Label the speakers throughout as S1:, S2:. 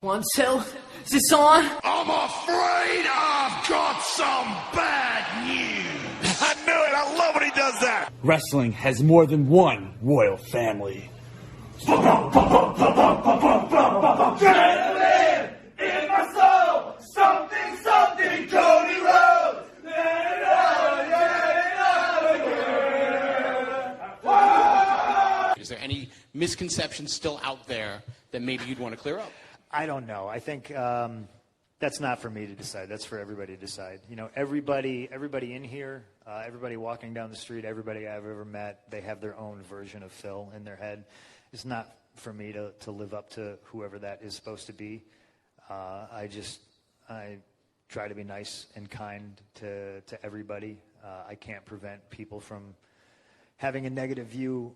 S1: 1, 2, is this on?
S2: I'm afraid I've got some bad news. I knew it. I love when he does that.
S3: Wrestling has more than one royal family.
S2: Adrenaline in my soul. Something, something, Cody Rhodes.
S4: Is there any misconceptions still out there that maybe you'd want to clear up?
S5: I don't know. I think that's not for me to decide. That's for everybody to decide. You know, everybody in here, everybody walking down the street, everybody I've ever met, they have their own version of Phil in their head. It's not for me to live up to whoever that is supposed to be. I try to be nice and kind to everybody. I can't prevent people from having a negative view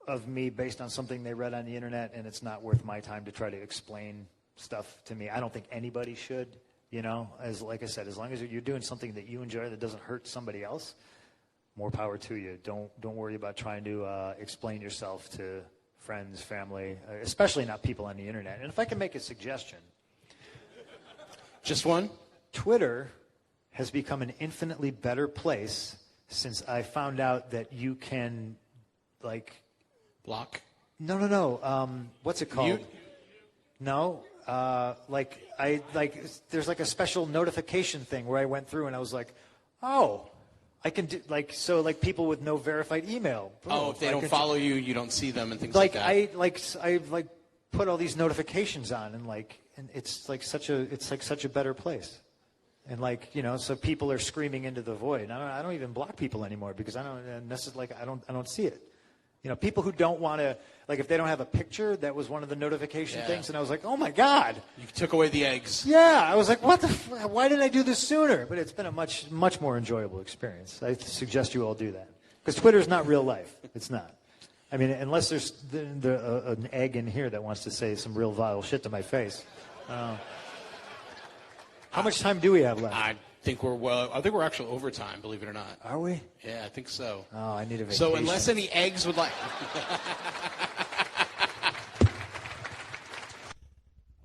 S5: of me based on something they read on the internet, and it's not worth my time to try to explain stuff to me. I don't think anybody should, you know, like I said, as long as you're doing something that you enjoy that doesn't hurt somebody else, more power to you. Don't worry about trying to explain yourself to friends, family, especially not people on the internet. And if I can make a suggestion.
S4: Just one?
S5: Twitter has become an infinitely better place since I found out that you can, like...
S4: Block?
S5: No. What's it called?
S4: Mute?
S5: No. There's like a special notification thing where I went through and I was like, oh, I can do, like, so like people with no verified email.
S4: Oh, if they don't follow you, you don't see them and things
S5: like
S4: that.
S5: I put all these notifications on and it's such a better place. And like, you know, so people are screaming into the void. And I don't even block people anymore because I don't see it. You know, people who don't want to, like if they don't have a picture, that was one of the notification things. And I was like, oh, my God.
S4: You took away the eggs.
S5: Yeah. I was like, why didn't I do this sooner? But it's been a much, much more enjoyable experience. I suggest you all do that. Because Twitter's not real life. It's not. I mean, unless there's an egg in here that wants to say some real vile shit to my face. How much time do we have left?
S4: I think we're actually overtime, believe it or not.
S5: Are we?
S4: Yeah, I think so.
S5: Oh, I need a vacation.
S4: So unless any eggs would like...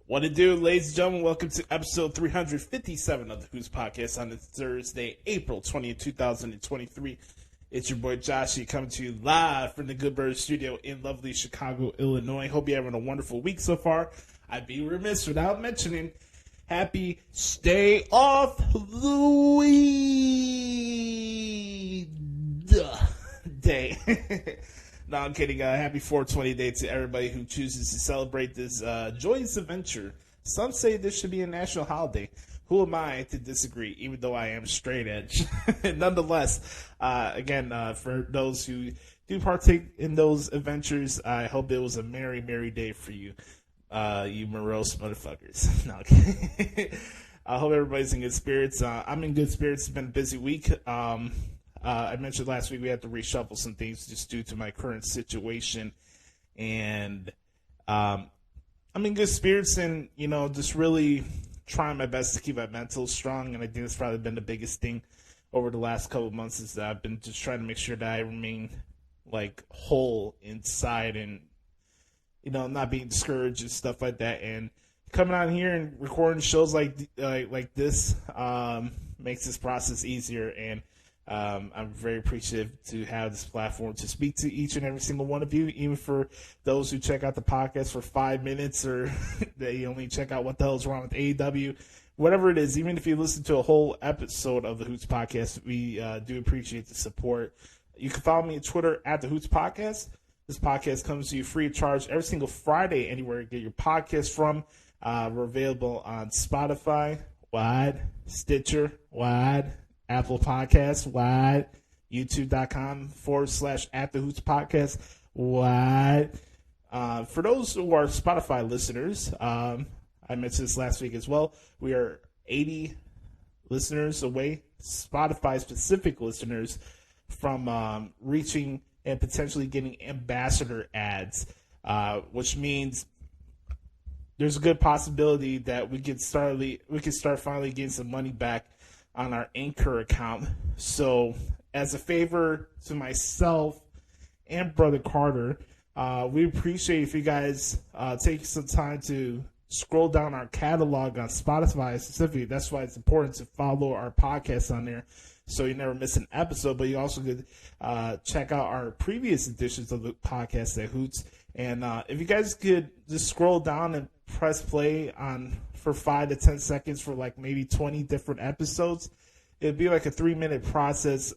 S6: What it do, ladies and gentlemen? Welcome to episode 357 of the Hoots Podcast on this Thursday, April 20th, 2023. It's your boy Joshie coming to you live from the Good Bird Studio in lovely Chicago, Illinois. Hope you're having a wonderful week so far. I'd be remiss without mentioning happy Stay Off Louis Day. No, I'm kidding. Happy 420 Day to everybody who chooses to celebrate this joyous adventure. Some say this should be a national holiday. Who am I to disagree, even though I am straight edge? Nonetheless, again, for those who do partake in those adventures, I hope it was a merry, merry day for you. You morose motherfuckers. No, okay. I hope everybody's in good spirits. I'm in good spirits. It's been a busy week. I mentioned last week we had to reshuffle some things just due to my current situation. And I'm in good spirits and, you know, just really trying my best to keep my mental strong. And I think that's probably been the biggest thing over the last couple of months is that I've been just trying to make sure that I remain, like, whole inside and, you know, not being discouraged and stuff like that. And coming on here and recording shows like this makes this process easier. And I'm very appreciative to have this platform to speak to each and every single one of you, even for those who check out the podcast for 5 minutes or they only check out what the hell is wrong with AEW. Whatever it is, even if you listen to a whole episode of the Hoots Podcast, we do appreciate the support. You can follow me on Twitter at the Hoots Podcast. This podcast comes to you free of charge every single Friday, anywhere you get your podcast from. We're available on Spotify, Stitcher, Apple Podcasts, YouTube.com/@the-Hoots-Podcast, For those who are Spotify listeners, I mentioned this last week as well. We are 80 listeners away, Spotify-specific listeners, from reaching and potentially getting ambassador ads, which means there's a good possibility that we could start finally getting some money back on our Anchor account. So as a favor to myself and Brother Carter, we appreciate if you guys take some time to scroll down our catalog on Spotify specifically. That's why it's important to follow our podcast on there so you never miss an episode. But you also could check out our previous editions of the podcast at Hoots. And if you guys could just scroll down and press play for 5 to 10 seconds for like maybe 20 different episodes, it'd be like a 3-minute process.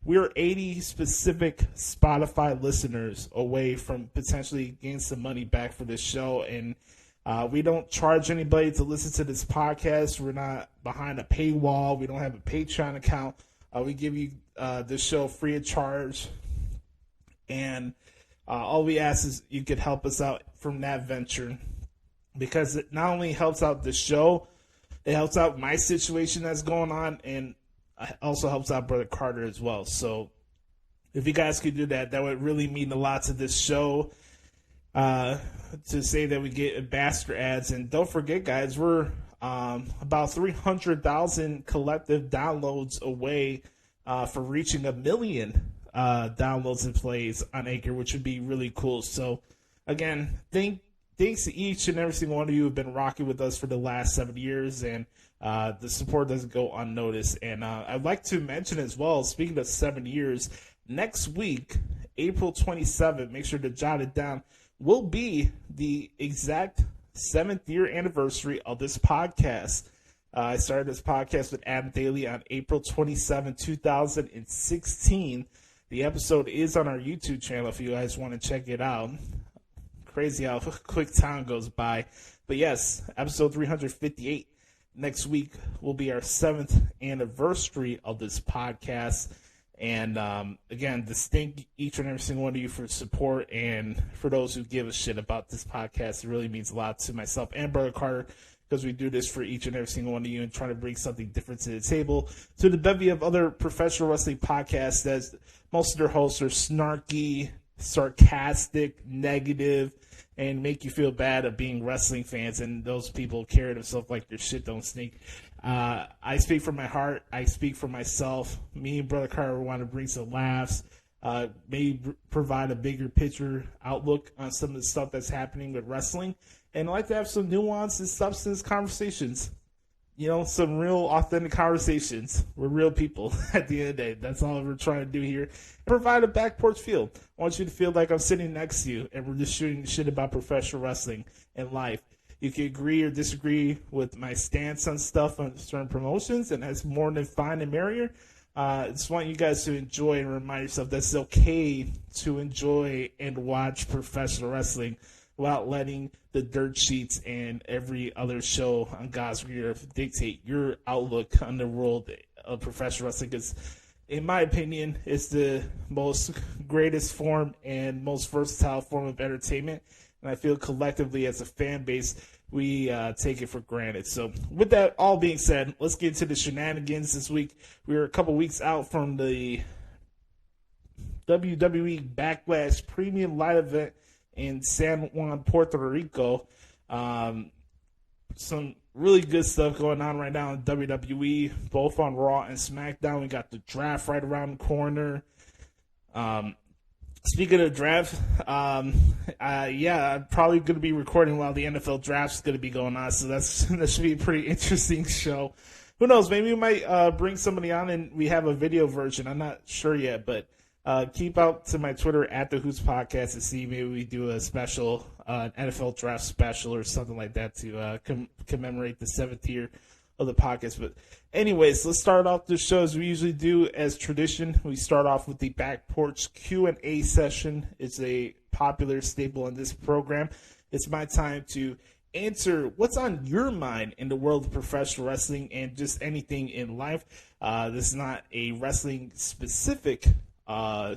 S6: We're 80 specific Spotify listeners away from potentially getting some money back for this show. And we don't charge anybody to listen to this podcast. We're not behind a paywall. We don't have a Patreon account. We give you this show free of charge. And all we ask is you could help us out from that venture, because it not only helps out the show, it helps out my situation that's going on, and also helps out Brother Carter as well. So if you guys could do that, that would really mean a lot to this show, to say that we get ambassador ads. And don't forget, guys, we're about 300,000 collective downloads away for reaching 1 million downloads and plays on Anchor, which would be really cool. So again, thanks to each and every single one of you who have been rocking with us for the last 7 years, and the support doesn't go unnoticed. And I'd like to mention as well, speaking of 7 years, next week, April 27th, make sure to jot it down, will be the exact 7th year anniversary of this podcast. I started this podcast with Adam Daly on April 27, 2016. The episode is on our YouTube channel if you guys want to check it out. Crazy how quick time goes by. But yes, episode 358 next week will be our 7th anniversary of this podcast. And again, just thank each and every single one of you for support, and for those who give a shit about this podcast. It really means a lot to myself and Brother Carter, because we do this for each and every single one of you and try to bring something different to the table. To the bevy of other professional wrestling podcasts, that most of their hosts are snarky, sarcastic, negative, and make you feel bad of being wrestling fans, and those people carry themselves like their shit don't stink. I speak from my heart. I speak for myself. Me and Brother Carter want to bring some laughs, maybe provide a bigger picture outlook on some of the stuff that's happening with wrestling, and I like to have some nuance and substance conversations. You know, some real authentic conversations. We're real people at the end of the day. That's all we're trying to do here. Provide a back porch feel. I want you to feel like I'm sitting next to you and we're just shooting shit about professional wrestling and life. You can agree or disagree with my stance on stuff on certain promotions, and that's more than fine and merrier. I just want you guys to enjoy and remind yourself that it's okay to enjoy and watch professional wrestling without letting the dirt sheets and every other show on God's Green Earth dictate your outlook on the world of professional wrestling. Because, in my opinion, it's the most greatest form and most versatile form of entertainment. And I feel collectively as a fan base, we take it for granted. So with that all being said, let's get into the shenanigans this week. We are a couple weeks out from the WWE Backlash Premium Live event in San Juan, Puerto Rico. Some really good stuff going on right now in WWE, both on Raw and SmackDown. We got the draft right around the corner. Speaking of draft, I'm probably going to be recording while the NFL draft is going to be going on, so that should be a pretty interesting show. Who knows? Maybe we might bring somebody on and we have a video version. I'm not sure yet, but keep out to my Twitter at the Hoots Podcast to see maybe we do a special NFL draft special or something like that to commemorate the 7th year of the podcast. But anyways, let's start off the show as we usually do. As tradition, we start off with the Back Porch Q&A session. It's a popular staple on this program. It's my time to answer what's on your mind in the world of professional wrestling and just anything in life. This is not a wrestling specific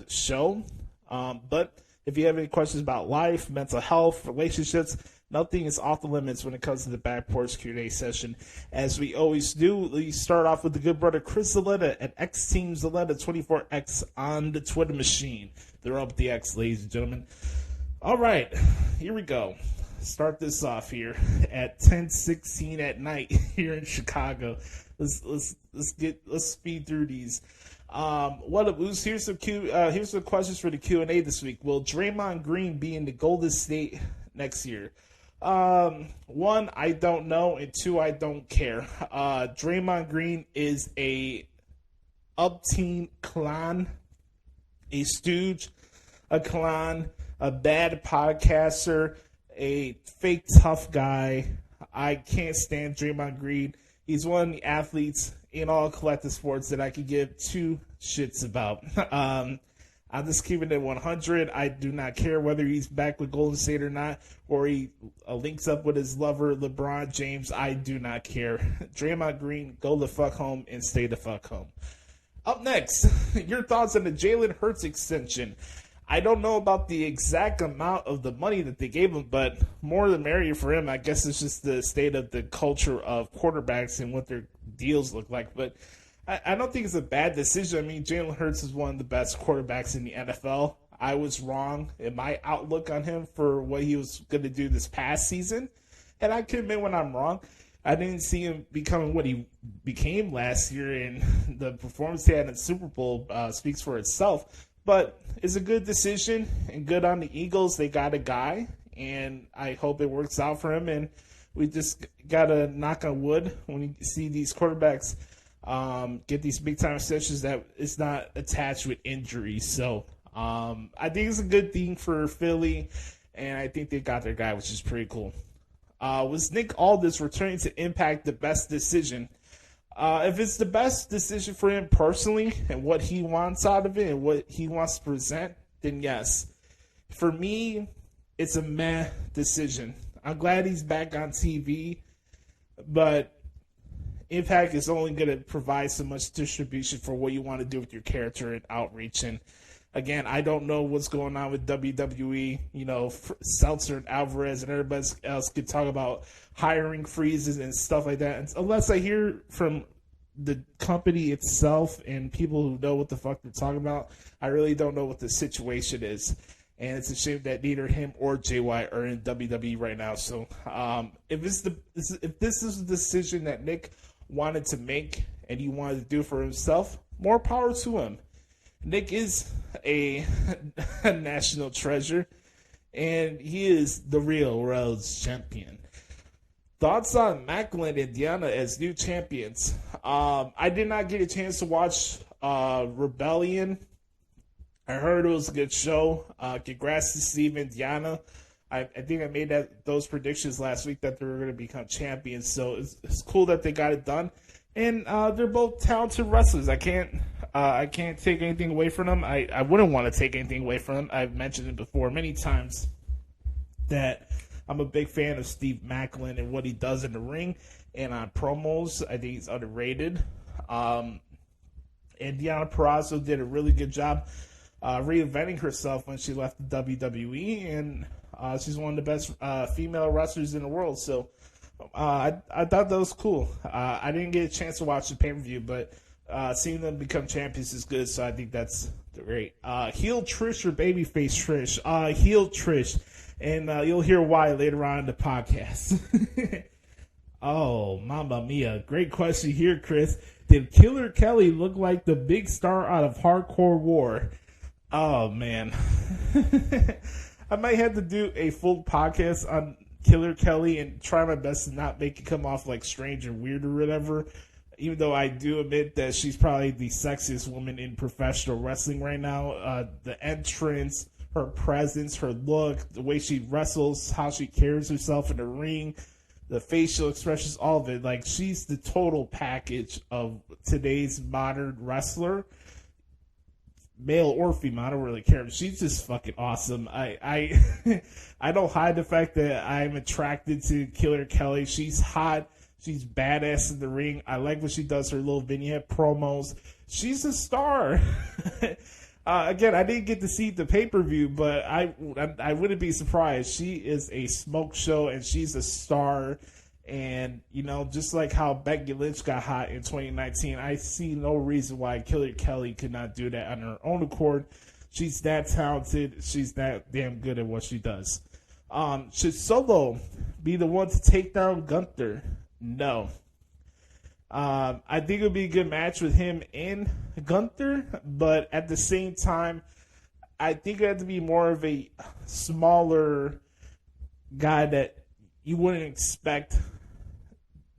S6: show, but if you have any questions about life, mental health, relationships, nothing is off the limits when it comes to the Back Porch Q&A session. As we always do, we start off with the good brother Chris Zaletta at X Team Zaletta 24X on the Twitter machine. They're up the X, ladies and gentlemen. All right, here we go. Start this off here at 10:16 at night here in Chicago. Let's speed through these. What up, Oos? Here's some questions for the Q&A this week. Will Draymond Green be in the Golden State next year? One, I don't know, and two, I don't care. Draymond Green is a up-teen clown, a stooge, a clown, a bad podcaster, a fake tough guy. I can't stand Draymond Green. He's one of the athletes in all collective sports that I could give two shits about. I'm just keeping it 100. I do not care whether he's back with Golden State or not, or he links up with his lover, LeBron James. I do not care. Draymond Green, go the fuck home and stay the fuck home. Up next, your thoughts on the Jalen Hurts extension. I don't know about the exact amount of the money that they gave him, but more the merrier for him. I guess it's just the state of the culture of quarterbacks and what their deals look like. But I don't think it's a bad decision. I mean, Jalen Hurts is one of the best quarterbacks in the NFL. I was wrong in my outlook on him for what he was going to do this past season. And I can admit when I'm wrong. I didn't see him becoming what he became last year, and the performance he had in the Super Bowl speaks for itself. But it's a good decision and good on the Eagles. They got a guy, and I hope it works out for him. And we just got to knock on wood when you see these quarterbacks get these big-time sessions that it's not attached with injuries. So I think it's a good thing for Philly, and I think they got their guy, which is pretty cool. Was Nick Aldis returning to Impact the best decision? If it's the best decision for him personally and what he wants out of it and what he wants to present, then yes. For me, it's a meh decision. I'm glad he's back on TV, but Impact is only going to provide so much distribution for what you want to do with your character and outreach. And again, I don't know what's going on with WWE. You know, Seltzer and Alvarez and everybody else could talk about hiring freezes and stuff like that. And unless I hear from the company itself and people who know what the fuck they're talking about, I really don't know what the situation is. And it's a shame that neither him or JY are in WWE right now. So if this is the decision that Nick wanted to make and he wanted to do for himself, more power to him. Nick is a national treasure, and he is the real Rhodes champion. Thoughts on Macklin and Deanna as new champions? I did not get a chance to watch Rebellion. I heard it was a good show. Congrats to Steve and Deanna. I think I made those predictions last week that they were going to become champions, so it's cool that they got it done. And they're both talented wrestlers. I can't take anything away from them. I wouldn't want to take anything away from them. I've mentioned it before many times that I'm a big fan of Steve Macklin and what he does in the ring and on promos. I think he's underrated. And Deonna Purrazzo did a really good job reinventing herself when she left the WWE, and she's one of the best female wrestlers in the world. So I thought that was cool. I didn't get a chance to watch the pay-per-view, but seeing them become champions is good, so I think that's great. Heel Trish or babyface Trish? Heel Trish, and you'll hear why later on in the podcast. Oh, mamma mia. Great question here, Chris. Did Killer Kelly look like the big star out of Hardcore War? Oh, man. I might have to do a full podcast on Killer Kelly and try my best to not make it come off like strange or weird or whatever. Even though I do admit that she's probably the sexiest woman in professional wrestling right now. The entrance, her presence, her look, the way she wrestles, how she carries herself in the ring, the facial expressions, all of it. Like, she's the total package of today's modern wrestler. Male or female, I don't really care. She's just fucking awesome. I don't hide the fact that I'm attracted to Killer Kelly. She's hot. She's badass in the ring. I like when she does her little vignette promos. She's a star. Again, I didn't get to see the pay-per-view, but I wouldn't be surprised. She is a smoke show, and she's a star. And, you know, just like how Becky Lynch got hot in 2019, I see no reason why Killer Kelly could not do that on her own accord. She's that talented. She's that damn good at what she does. Should Solo be the one to take down Gunther? No. I think it would be a good match with him and Gunther, but at the same time, I think it had to be more of a smaller guy that you wouldn't expect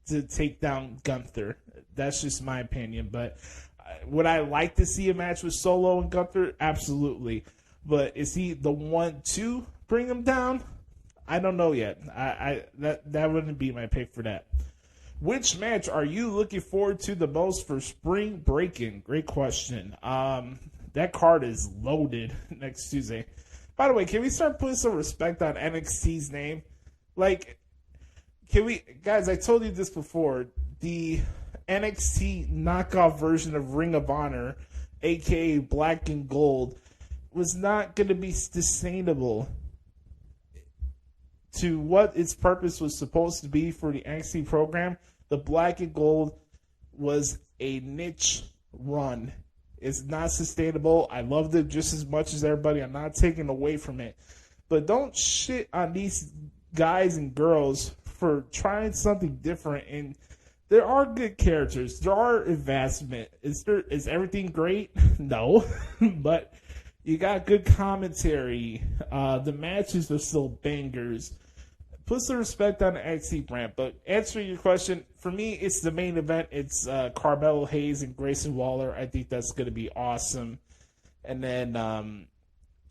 S6: to take down Gunther. That's just my opinion. But would I like to see a match with Solo and Gunther? Absolutely. But is he the one to bring him down? I don't know yet. That wouldn't be my pick for that. Which match are you looking forward to the most for spring Breakin? Great question. That card is loaded next Tuesday. By the way, can we start putting some respect on NXT's name? Like, can we, guys? I told you this before. The NXT knockoff version of Ring of Honor, aka Black and Gold, was not going to be sustainable to what its purpose was supposed to be for the NXT program. The Black and Gold was a niche run. It's not sustainable. I loved it just as much as everybody. I'm not taking away from it. But don't shit on these guys and girls for trying something different. And there are good characters. There are advancement. Is everything great? No. But you got good commentary. The matches are still bangers. Put some respect on the NXT brand. But answering your question, for me, it's the main event. It's Carmelo Hayes and Grayson Waller. I think that's going to be awesome. And then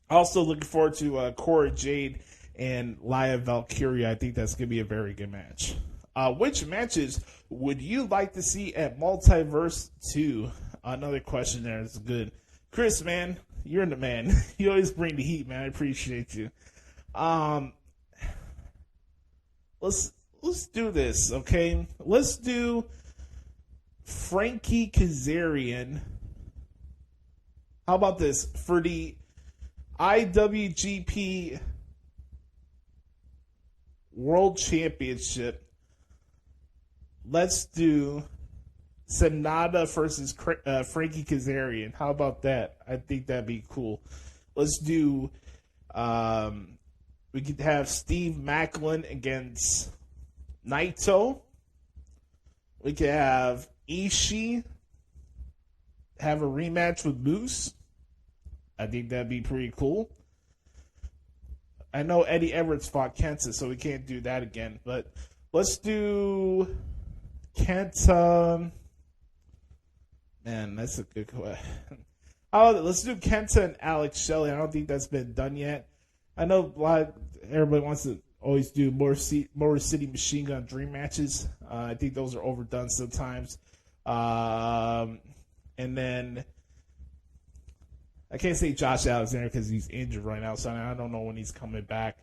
S6: also looking forward to Cora Jade and Laya Valkyria. I think that's going to be a very good match. Which matches would you like to see at Multiverse 2? Another question there is good. Chris, man, you're the man. You always bring the heat, man. I appreciate you. Let's do this, okay? Let's do Frankie Kazarian. How about this? For the IWGP World Championship, let's do Sonata versus Frankie Kazarian. How about that? I think that'd be cool. Let's do... we could have Steve Macklin against Naito. We could have Ishii have a rematch with Moose. I think that'd be pretty cool. I know Eddie Edwards fought Kenta, so we can't do that again. But let's do Kenta. Man, that's a good question. Let's do Kenta and Alex Shelley. I don't think that's been done yet. I know everybody wants to always do more City Machine Gun Dream matches. I think those are overdone sometimes. And then I can't say Josh Alexander because he's injured right now, so I don't know when he's coming back.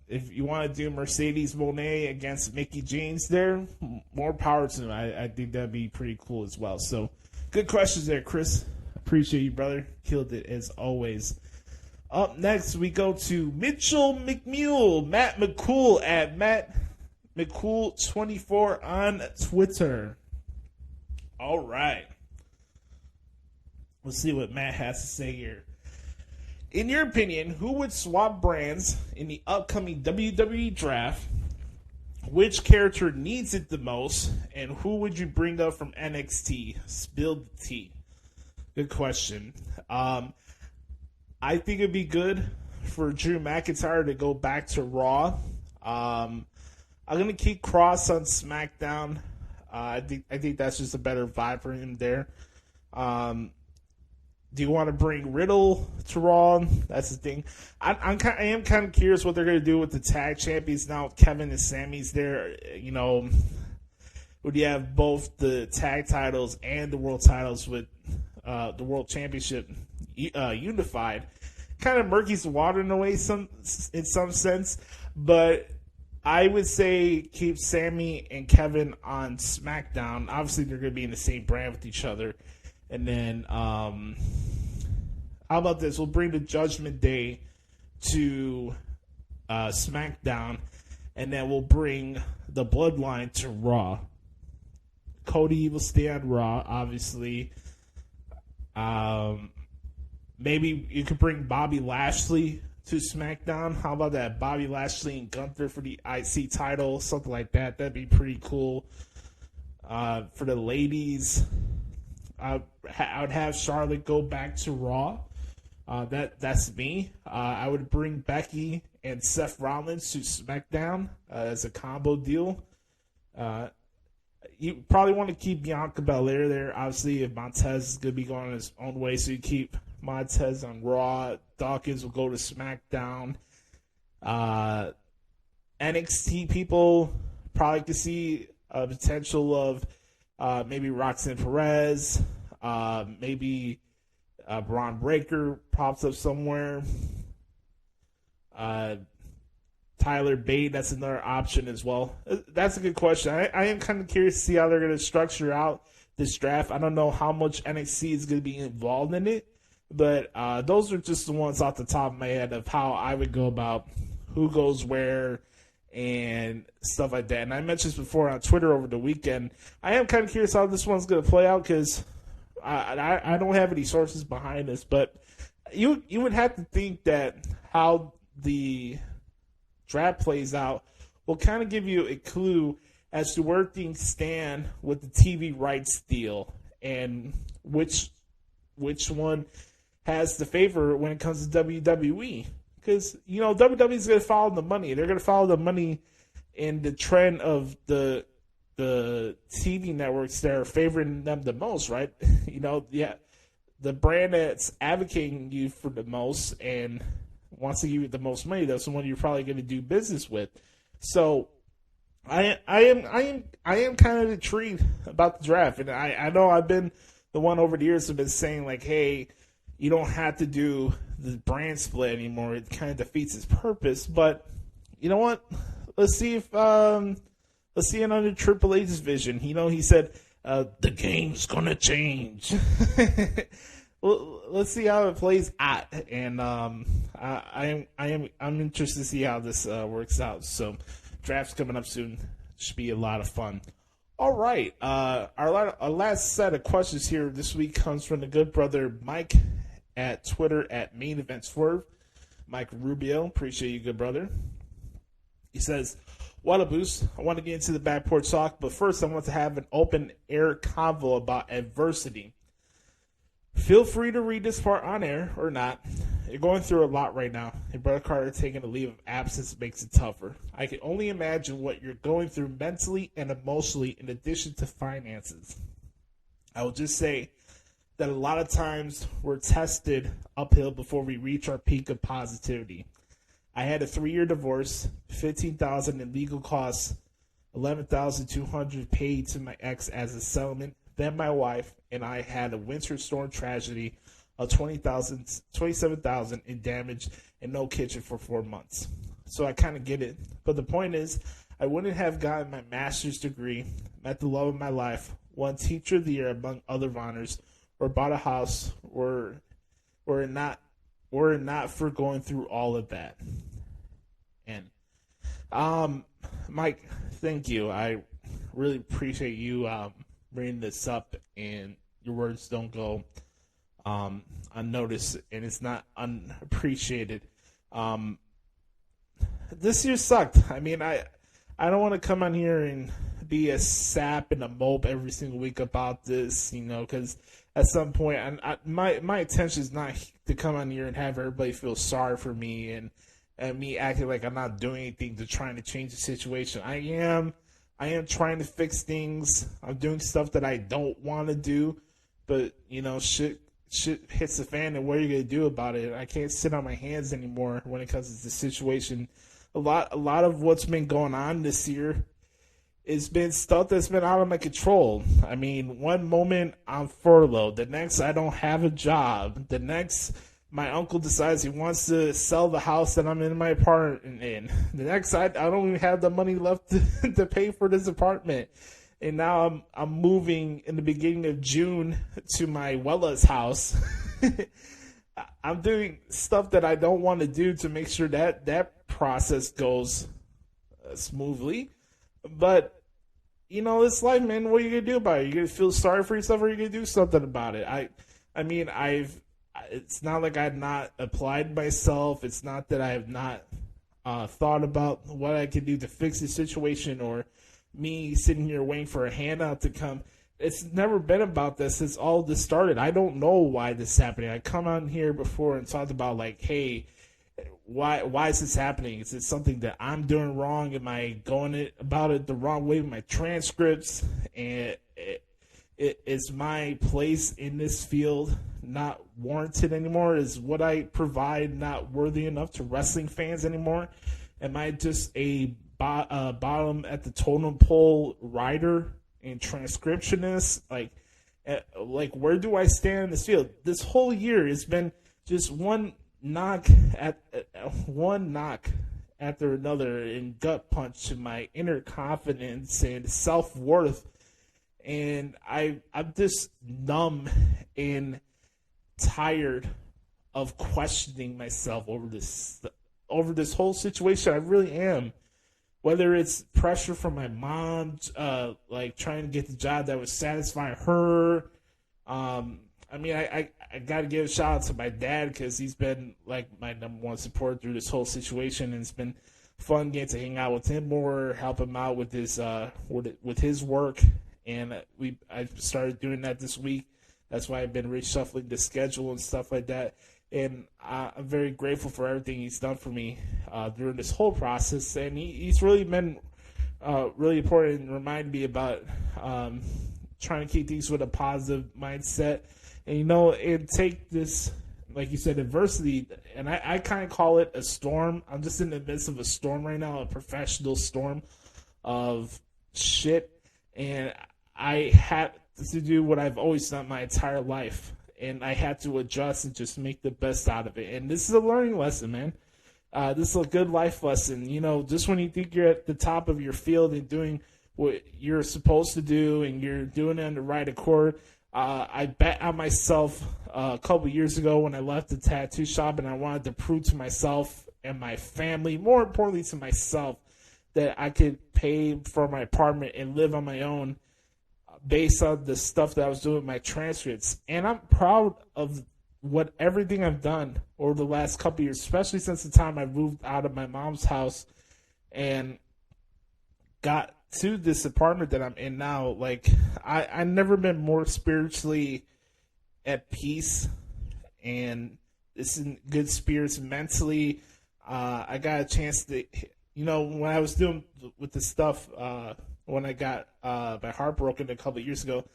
S6: If you want to do Mercedes Moné against Mickey James there, more power to him. I think that'd be pretty cool as well. So good questions there, Chris. Appreciate you, brother. Killed it as always. Up next, we go to Mitchell McMule, Matt McCool at Matt McCool24 on Twitter. All right. Let's see what Matt has to say here. In your opinion, who would swap brands in the upcoming WWE draft? Which character needs it the most? And who would you bring up from NXT? Spill the tea. Good question. I think it'd be good for Drew McIntyre to go back to Raw. I'm gonna keep Cross on SmackDown. I think that's just a better vibe for him there. Do you want to bring Riddle to Raw? That's the thing. I am kind of curious what they're gonna do with the tag champions now. Kevin and Sammy's there. You know, would you have both the tag titles and the world titles with the world championship unified? Kind of murky's the water in a way, in some sense, but I would say keep Sammy and Kevin on SmackDown. Obviously, they're going to be in the same brand with each other. And then, how about this? We'll bring the Judgment Day to SmackDown, and then we'll bring the Bloodline to Raw. Cody will stay on Raw, obviously. Maybe you could bring Bobby Lashley to SmackDown. How about that? Bobby Lashley and Gunther for the IC title, something like that. That'd be pretty cool. For the ladies, I would have Charlotte go back to Raw. That's me. I would bring Becky and Seth Rollins to SmackDown as a combo deal. You probably want to keep Bianca Belair there. Obviously, if Montez is going to be going his own way, so you keep Montez on Raw. Dawkins will go to SmackDown. NXT people probably could see a potential of maybe Roxanne Perez, maybe Braun Breaker pops up somewhere. Tyler Bate, that's another option as well. That's a good question. I am kind of curious to see how they're going to structure out this draft. I don't know how much NXT is going to be involved in it, but those are just the ones off the top of my head of how I would go about who goes where and stuff like that. And I mentioned this before on Twitter over the weekend. I am kind of curious how this one's going to play out because I don't have any sources behind this, but you would have to think that how the draft plays out will kind of give you a clue as to where things stand with the TV rights deal and which one has the favor when it comes to WWE. Because, WWE is going to follow the money. They're going to follow the money in the trend of the TV networks that are favoring them the most, right? The brand that's advocating you for the most and wants to give you the most money, that's the one you're probably going to do business with. So I am kind of intrigued about the draft, and I know I've been the one over the years have been saying like, hey, you don't have to do the brand split anymore. It kind of defeats its purpose. But you know what? Let's see it under Triple H's vision. He said the game's gonna change. Well, let's see how it plays out, and I'm interested to see how this works out. So, draft's coming up soon. Should be a lot of fun. All right, our last set of questions here this week comes from the good brother Mike at Twitter at Main Event Swerve. Mike Rubio, appreciate you, good brother. He says, "What a boost! I want to get into the back porch talk, but first I want to have an open air convo about adversity. Feel free to read this part on air or not. You're going through a lot right now, and Brother Carter taking a leave of absence makes it tougher. I can only imagine what you're going through mentally and emotionally in addition to finances. I will just say that a lot of times we're tested uphill before we reach our peak of positivity. I had a 3-year divorce, $15,000 in legal costs, $11,200 paid to my ex as a settlement. Then my wife and I had a winter storm tragedy of $27,000 in damage and no kitchen for 4 months. So I kind of get it. But the point is, I wouldn't have gotten my master's degree, met the love of my life, won Teacher of the Year among other honors, or bought a house, were it not for going through all of that." And Mike, thank you. I really appreciate you bringing this up, and your words don't go unnoticed, and it's not unappreciated. This year sucked. I mean, I don't want to come on here and be a sap and a mope every single week about this, because at some point, my intention is not to come on here and have everybody feel sorry for me and me acting like I'm not doing anything to trying to change the situation. I am trying to fix things. I'm doing stuff that I don't want to do, but shit hits the fan, and what are you gonna do about it? I can't sit on my hands anymore when it comes to the situation. A lot of what's been going on this year has been stuff that's been out of my control. I mean, one moment I'm furloughed, the next I don't have a job, the next my uncle decides he wants to sell the house that I'm in my apartment in. The next, I don't even have the money left to pay for this apartment. And now I'm moving in the beginning of June to my Wella's house. I'm doing stuff that I don't want to do to make sure that process goes smoothly. But, it's life, man. What are you going to do about it? Are you going to feel sorry for yourself, or are you going to do something about it? I mean, it's not like I've not applied myself. It's not that I have not thought about what I can do to fix the situation, or me sitting here waiting for a handout to come. it's never been about this since all this started. I don't know why this is happening. I come on here before and talked about, like, hey, why is this happening? Is it something that I'm doing wrong? Am I going about it the wrong way with my transcripts? And is my place in this field not warranted anymore? Is what I provide not worthy enough to wrestling fans anymore? Am I just a bottom at the totem pole writer and transcriptionist? Like where do I stand in this field? This whole year has been just one knock after another and gut punch to my inner confidence and self-worth. And I'm just numb and tired of questioning myself over this whole situation. I really am. Whether it's pressure from my mom, like trying to get the job that would satisfy her. I mean, I got to give a shout out to my dad because he's been like my number one support through this whole situation, and it's been fun getting to hang out with him more, help him out with his work, and I started doing that this week. That's why I've been reshuffling the schedule and stuff like that, and I'm very grateful for everything he's done for me during this whole process, and he's really been really important and remind me about trying to keep things with a positive mindset. And, and take this, like you said, adversity, and I kind of call it a storm. I'm just in the midst of a storm right now, a professional storm of shit, and I had to do what I've always done my entire life, and I had to adjust and just make the best out of it. And this is a learning lesson, man. This is a good life lesson. Just when you think you're at the top of your field and doing what you're supposed to do and you're doing it on the right accord, I bet on myself a couple years ago when I left the tattoo shop, and I wanted to prove to myself and my family, more importantly to myself, that I could pay for my apartment and live on my own based on the stuff that I was doing with my transcripts. And I'm proud of everything I've done over the last couple years, especially since the time I moved out of my mom's house and got to this apartment that I'm in now. Like, I've never been more spiritually at peace and it's in good spirits mentally. I got a chance to, when I was doing with the stuff, when I got my heart broken a couple of years ago,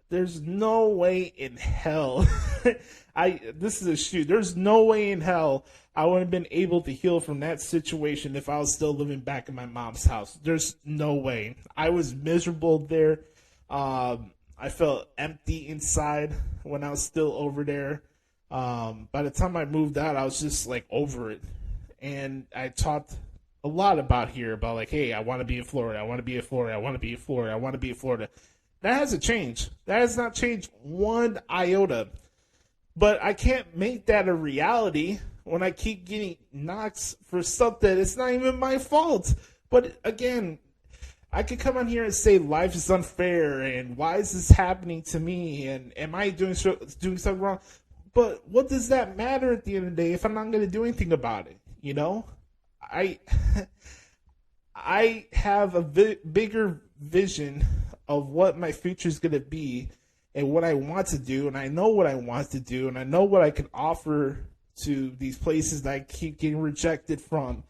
S6: there's no way in hell, there's no way in hell I would have been able to heal from that situation if I was still living back in my mom's house. There's no way. I was miserable there. I felt empty inside when I was still over there. By the time I moved out, I was just like over it. And I talked a lot about like, hey, I want to be in Florida. I want to be in Florida. I want to be in Florida. I want to be in Florida. That hasn't changed. That has not changed one iota. But I can't make that a reality when I keep getting knocks for stuff that it's not even my fault. But again, I could come on here and say life is unfair and why is this happening to me and am I doing something wrong? But what does that matter at the end of the day if I'm not going to do anything about it? I have a bigger vision of what my future is going to be and what I want to do, and I know what I want to do, and I know what I can offer to these places that I keep getting rejected from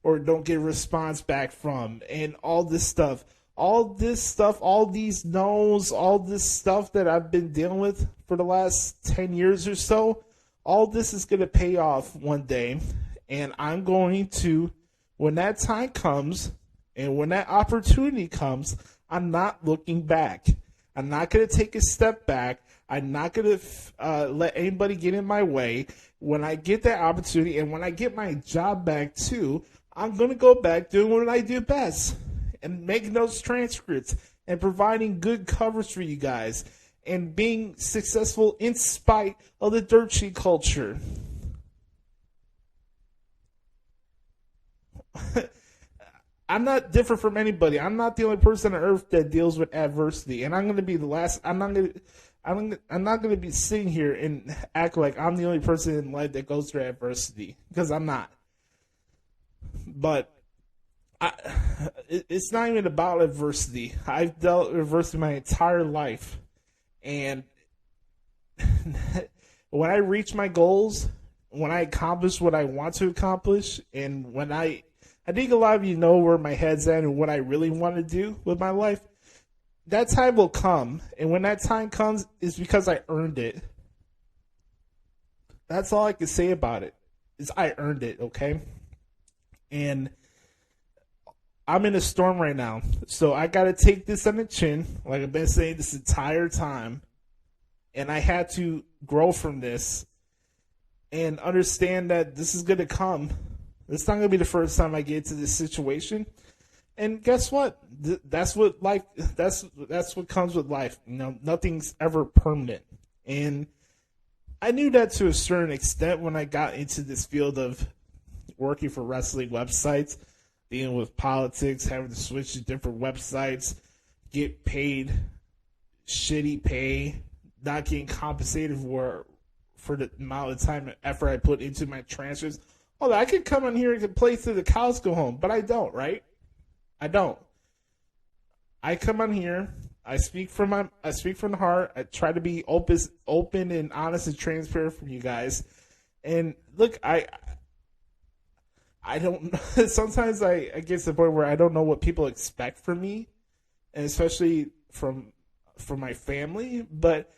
S6: or don't get a response back from, and all this stuff, all these no's, all this stuff that I've been dealing with for the last 10 years or so, all this is going to pay off one day, and I'm going to, when that time comes and when that opportunity comes, I'm not looking back. I'm not going to take a step back. I'm not going to let anybody get in my way. When I get that opportunity and when I get my job back too, I'm going to go back doing what I do best and making those transcripts and providing good coverage for you guys and being successful in spite of the dirt sheet culture. I'm not different from anybody. I'm not the only person on earth that deals with adversity, and I'm going to be the last. I'm not going to be sitting here and act like I'm the only person in life that goes through adversity, because I'm not. But It's not even about adversity. I've dealt with adversity my entire life. And when I reach my goals, when I accomplish what I want to accomplish, and when I think a lot of you know where my head's at and what I really want to do with my life, that time will come. And when that time comes, it's because I earned it. That's all I can say about it, is I earned it, okay? And I'm in a storm right now, so I got to take this on the chin, like I've been saying this entire time, and I had to grow from this and understand that this is going to come. It's not going to be the first time I get into this situation. And guess what? That's what life. That's what comes with life. You know, nothing's ever permanent. And I knew that to a certain extent when I got into this field of working for wrestling websites, dealing with politics, having to switch to different websites, get paid shitty pay, not getting compensated for the amount of time and effort I put into my transfers. Oh, I could come in here and play till the cows go home, but I don't, right? I don't. I come on here, I speak from the heart. I try to be open and honest and transparent from you guys. And look, I don't. Sometimes I get to the point where I don't know what people expect from me, and especially from my family. But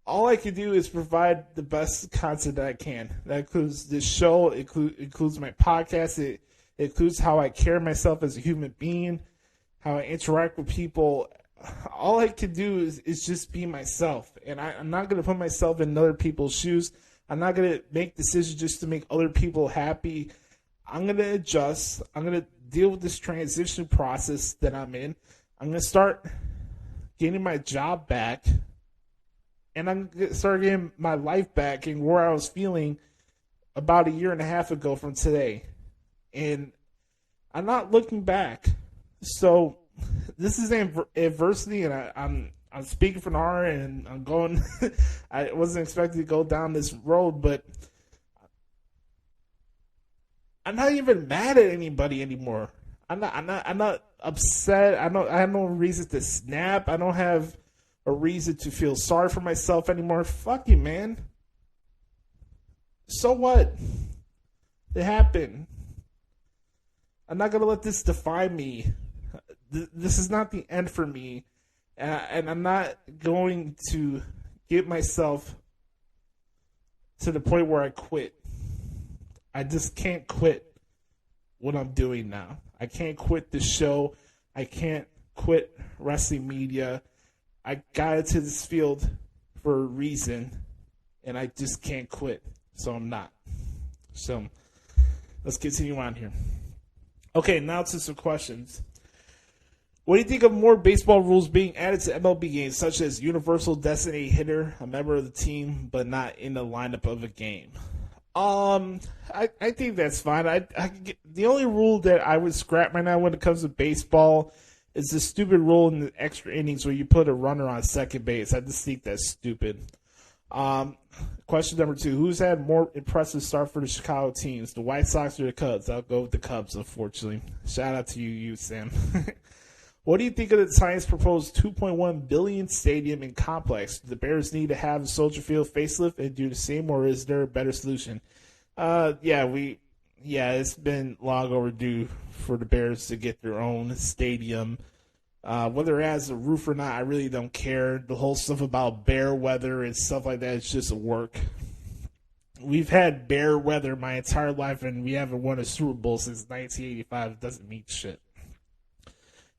S6: all I can do is provide the best content that I can. That includes this show. It includes my podcast. It includes how I carry myself as a human being, how I interact with people. All I can do is just be myself. And I'm not going to put myself in other people's shoes. I'm not going to make decisions just to make other people happy. I'm going to adjust. I'm going to deal with this transition process that I'm in. I'm going to start getting my job back. And I'm going to start getting my life back and where I was feeling about a year and a half ago from today. And I'm not looking back. So this is adversity, and I'm speaking from the heart, and I'm going. I wasn't expecting to go down this road, but I'm not even mad at anybody anymore. I'm not upset. I have no reason to snap. I don't have a reason to feel sorry for myself anymore. Fuck you, man. So what? It happened. I'm not going to let this define me. This is not the end for me. And I'm not going to get myself to the point where I quit. I just can't quit what I'm doing now. I can't quit the show. I can't quit wrestling media. I got into this field for a reason, and I just can't quit. So I'm not. So let's continue on here. Okay, now to some questions. What do you think of more baseball rules being added to MLB games, such as universal designated hitter, a member of the team, but not in the lineup of a game? I think that's fine. The only rule that I would scrap right now when it comes to baseball is the stupid rule in the extra innings where you put a runner on second base. I just think that's stupid. Question number 2. Who's had more impressive start for the Chicago teams, the White Sox or the Cubs? I'll go with the Cubs, unfortunately. Shout out to you, Sam. What do you think of the Giants' proposed $2.1 billion stadium and complex? Do the Bears need to have the Soldier Field facelift and do the same, or is there a better solution? It's been long overdue for the Bears to get their own stadium. Whether it has a roof or not, I really don't care. The whole stuff about bear weather and stuff like that is just work. We've had bear weather my entire life, and we haven't won a Super Bowl since 1985. It doesn't mean shit.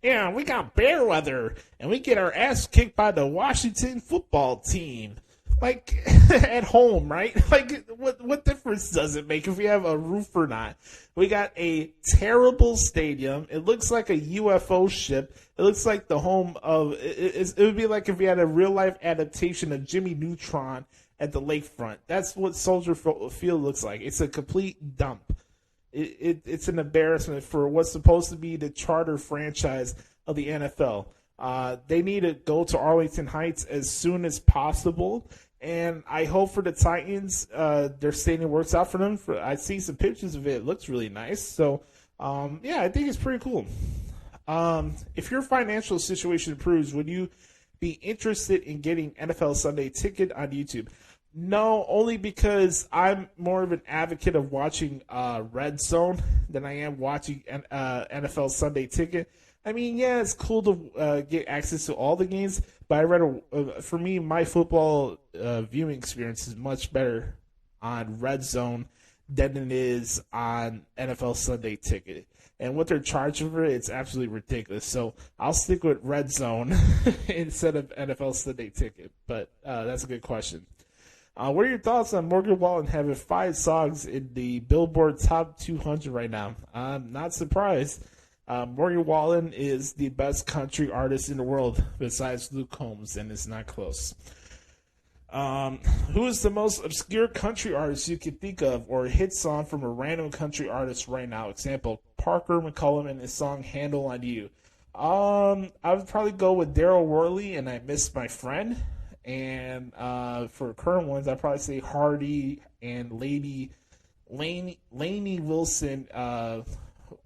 S6: Yeah, we got bear weather, and we get our ass kicked by the Washington football team. Like, at home, right? Like, what difference does it make if we have a roof or not? We got a terrible stadium. It looks like a UFO ship. It looks like the home of... It would be like if we had a real-life adaptation of Jimmy Neutron at the lakefront. That's what Soldier Field looks like. It's a complete dump. It's an embarrassment for what's supposed to be the charter franchise of the NFL. They need to go to Arlington Heights as soon as possible. And I hope for the Titans, their stadium works out for them. I've seen some pictures of it. It looks really nice. So Yeah, I think it's pretty cool. If your financial situation improves, would you be interested in getting NFL Sunday Ticket on YouTube? No, only because I'm more of an advocate of watching Red Zone than I am watching NFL Sunday Ticket. I mean, yeah, it's cool to get access to all the games, but for me, my football viewing experience is much better on Red Zone than it is on NFL Sunday Ticket. And what they're charging for it, it's absolutely ridiculous. So I'll stick with Red Zone instead of NFL Sunday Ticket. But that's a good question. What are your thoughts on Morgan Wallen having 5 songs in the Billboard Top 200 right now? I'm not surprised. Morgan Wallen is the best country artist in the world besides Luke Combs, and it's not close. Who is the most obscure country artist you could think of, or a hit song from a random country artist right now? Example, Parker McCollum and his song Handle on You. I would probably go with Daryl Worley and I Miss My Friend. And for current ones, I'd probably say Hardy and Lainey Wilson,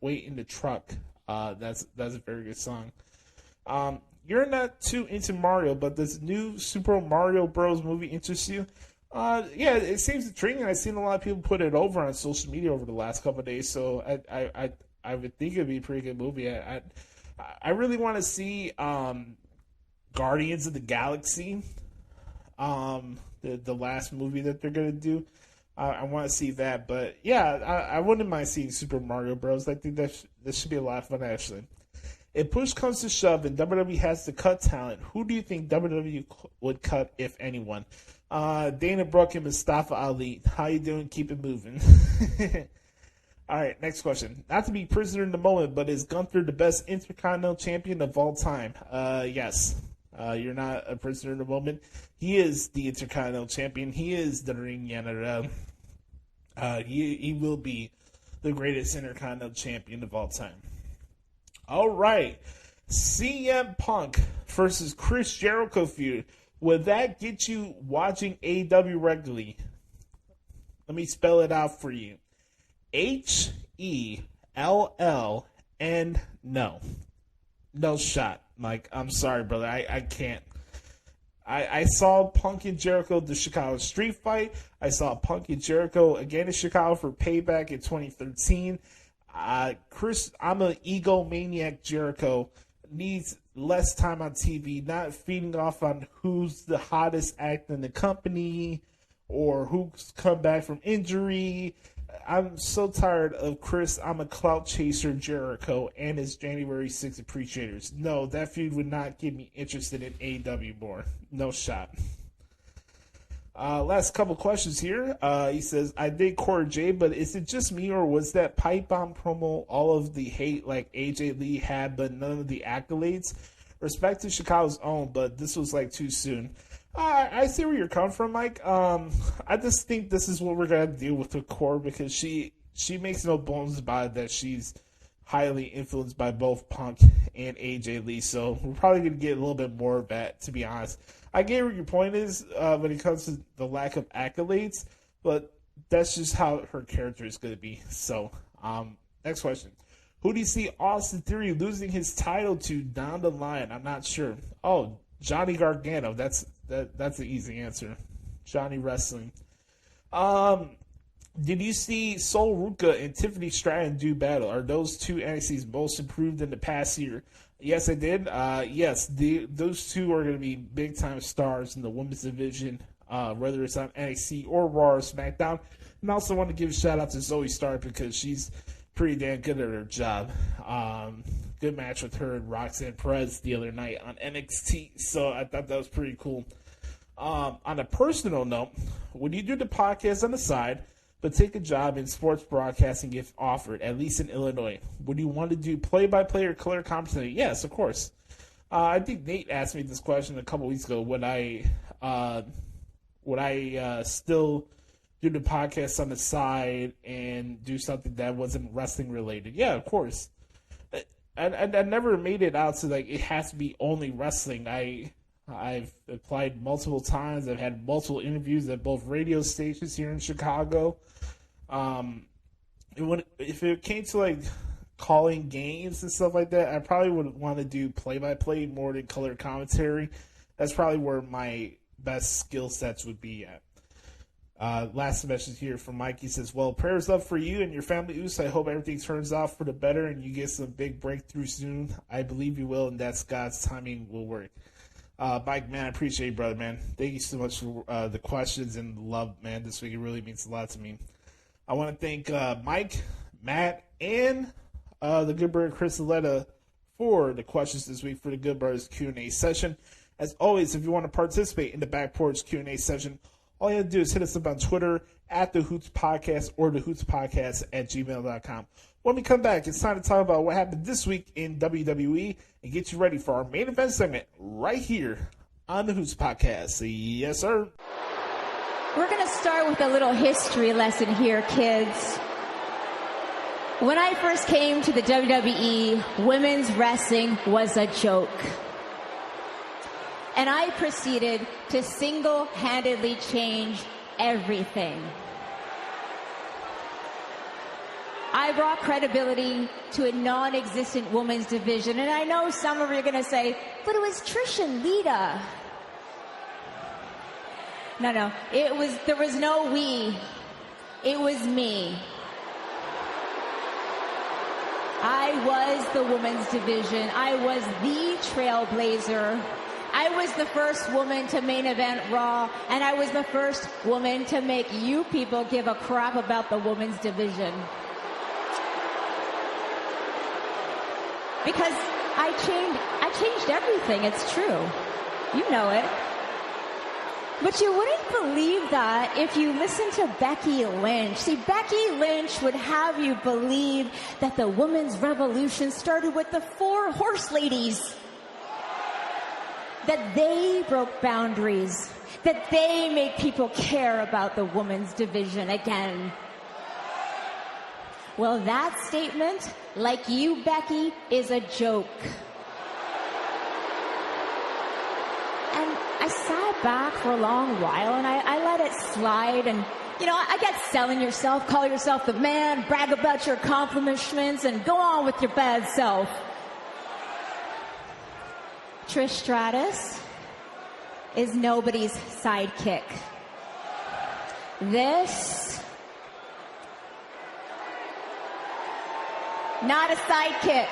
S6: Wait in the Truck. That's a very good song. You're not too into Mario, but does new Super Mario Bros. Movie interest you? Yeah, it seems intriguing. I've seen a lot of people put it over on social media over the last couple of days, so I would think it'd be a pretty good movie. I really want to see Guardians of the Galaxy, the last movie that they're gonna do. I want to see that, but yeah, I wouldn't mind seeing Super Mario Bros. I think this should be a lot of fun, actually. If push comes to shove and WWE has to cut talent, who do you think WWE would cut, if anyone? Dana Brooke and Mustafa Ali. How you doing? Keep it moving. All right, next question. Not to be prisoner in the moment, but is Gunther the best Intercontinental Champion of all time? Yes. You're not a prisoner in the moment. He is the Intercontinental Champion. He is the Ring General. He will be the greatest Intercontinental Champion of all time. All right. CM Punk versus Chris Jericho feud. Would that get you watching AEW regularly? Let me spell it out for you. HELL and no. No shot, Mike. I'm sorry, brother. I can't. I saw Punk and Jericho the Chicago Street Fight. I saw Punk and Jericho again in Chicago for Payback in 2013. Chris, I'm an egomaniac. Jericho needs less time on TV, not feeding off on who's the hottest act in the company or who's come back from injury. I'm so tired of Chris. I'm a clout chaser Jericho and his January 6th appreciators. No, that feud would not get me interested in AEW more. No shot. Last couple questions here. He says, I dig Cora J, but is it just me or was that pipe bomb promo all of the hate like AJ Lee had, but none of the accolades? Respect to Chicago's own, but this was like too soon. I see where you're coming from, Mike. I just think this is what we're gonna deal with Cora because she makes no bones about it that she's highly influenced by both Punk and AJ Lee. So we're probably gonna get a little bit more of that, to be honest. I get what your point is when it comes to the lack of accolades, but that's just how her character is gonna be. So next question. Who do you see Austin Theory losing his title to down the line? I'm not sure. Oh, Johnny Gargano. That's the easy answer. Johnny Wrestling. Did you see Sol Ruka and Tiffany Stratton do battle? Are those two NXT's most improved in the past year? Yes, I did. Yes, those two are going to be big-time stars in the women's division, whether it's on NXT or Raw or SmackDown. And I also want to give a shout-out to Zoe Stark because she's pretty damn good at her job. Good match with her and Roxanne Perez the other night on NXT, so I thought that was pretty cool. On a personal note, would you do the podcast on the side, but take a job in sports broadcasting if offered, at least in Illinois? Would you want to do play-by-play or color commentary? Yes, of course. I think Nate asked me this question a couple weeks ago. Would I still do the podcast on the side and do something that wasn't wrestling related? Yeah, of course. I never made it out to like it has to be only wrestling. I've applied multiple times. I've had multiple interviews at both radio stations here in Chicago. If it came to like calling games and stuff like that, I probably would want to do play-by-play more than color commentary. That's probably where my best skill sets would be at. Last message here from Mike. He says, well, prayers up for you and your family, Oos. I hope everything turns out for the better and you get some big breakthrough soon. I believe you will, and that's God's timing will work. Mike, man, I appreciate you, brother, man. Thank you so much for the questions and love, man. This week it really means a lot to me. I want to thank Mike, Matt, and the Good Brother Chris Aletta for the questions this week for the Good Brothers Q&A session. As always, if you want to participate in the Back Porch Q&A session, all you have to do is hit us up on Twitter at the Hoots Podcast or the Hoots Podcast at gmail.com. When we come back, it's time to talk about what happened this week in WWE and get you ready for our main event segment right here on the Hoots Podcast. Yes, sir.
S7: We're going to start with a little history lesson here, kids. When I first came to the WWE, women's wrestling was a joke. And I proceeded to single-handedly change everything. I brought credibility to a non-existent women's division. And I know some of you are going to say, but it was Trish and Lita. No. There was no we. It was me. I was the women's division. I was the trailblazer. I was the first woman to main event Raw, and I was the first woman to make you people give a crap about the women's division. Because I changed everything, it's true. You know it. But you wouldn't believe that if you listen to Becky Lynch. See, Becky Lynch would have you believe that the women's revolution started with the 4 horse ladies. That they broke boundaries. That they made people care about the women's division again. Well, that statement, like you, Becky, is a joke. And I sat back for a long while and I let it slide. And, you know, I get selling yourself, call yourself the man, brag about your accomplishments, and go on with your bad self. Trish Stratus is nobody's sidekick. This, not a sidekick.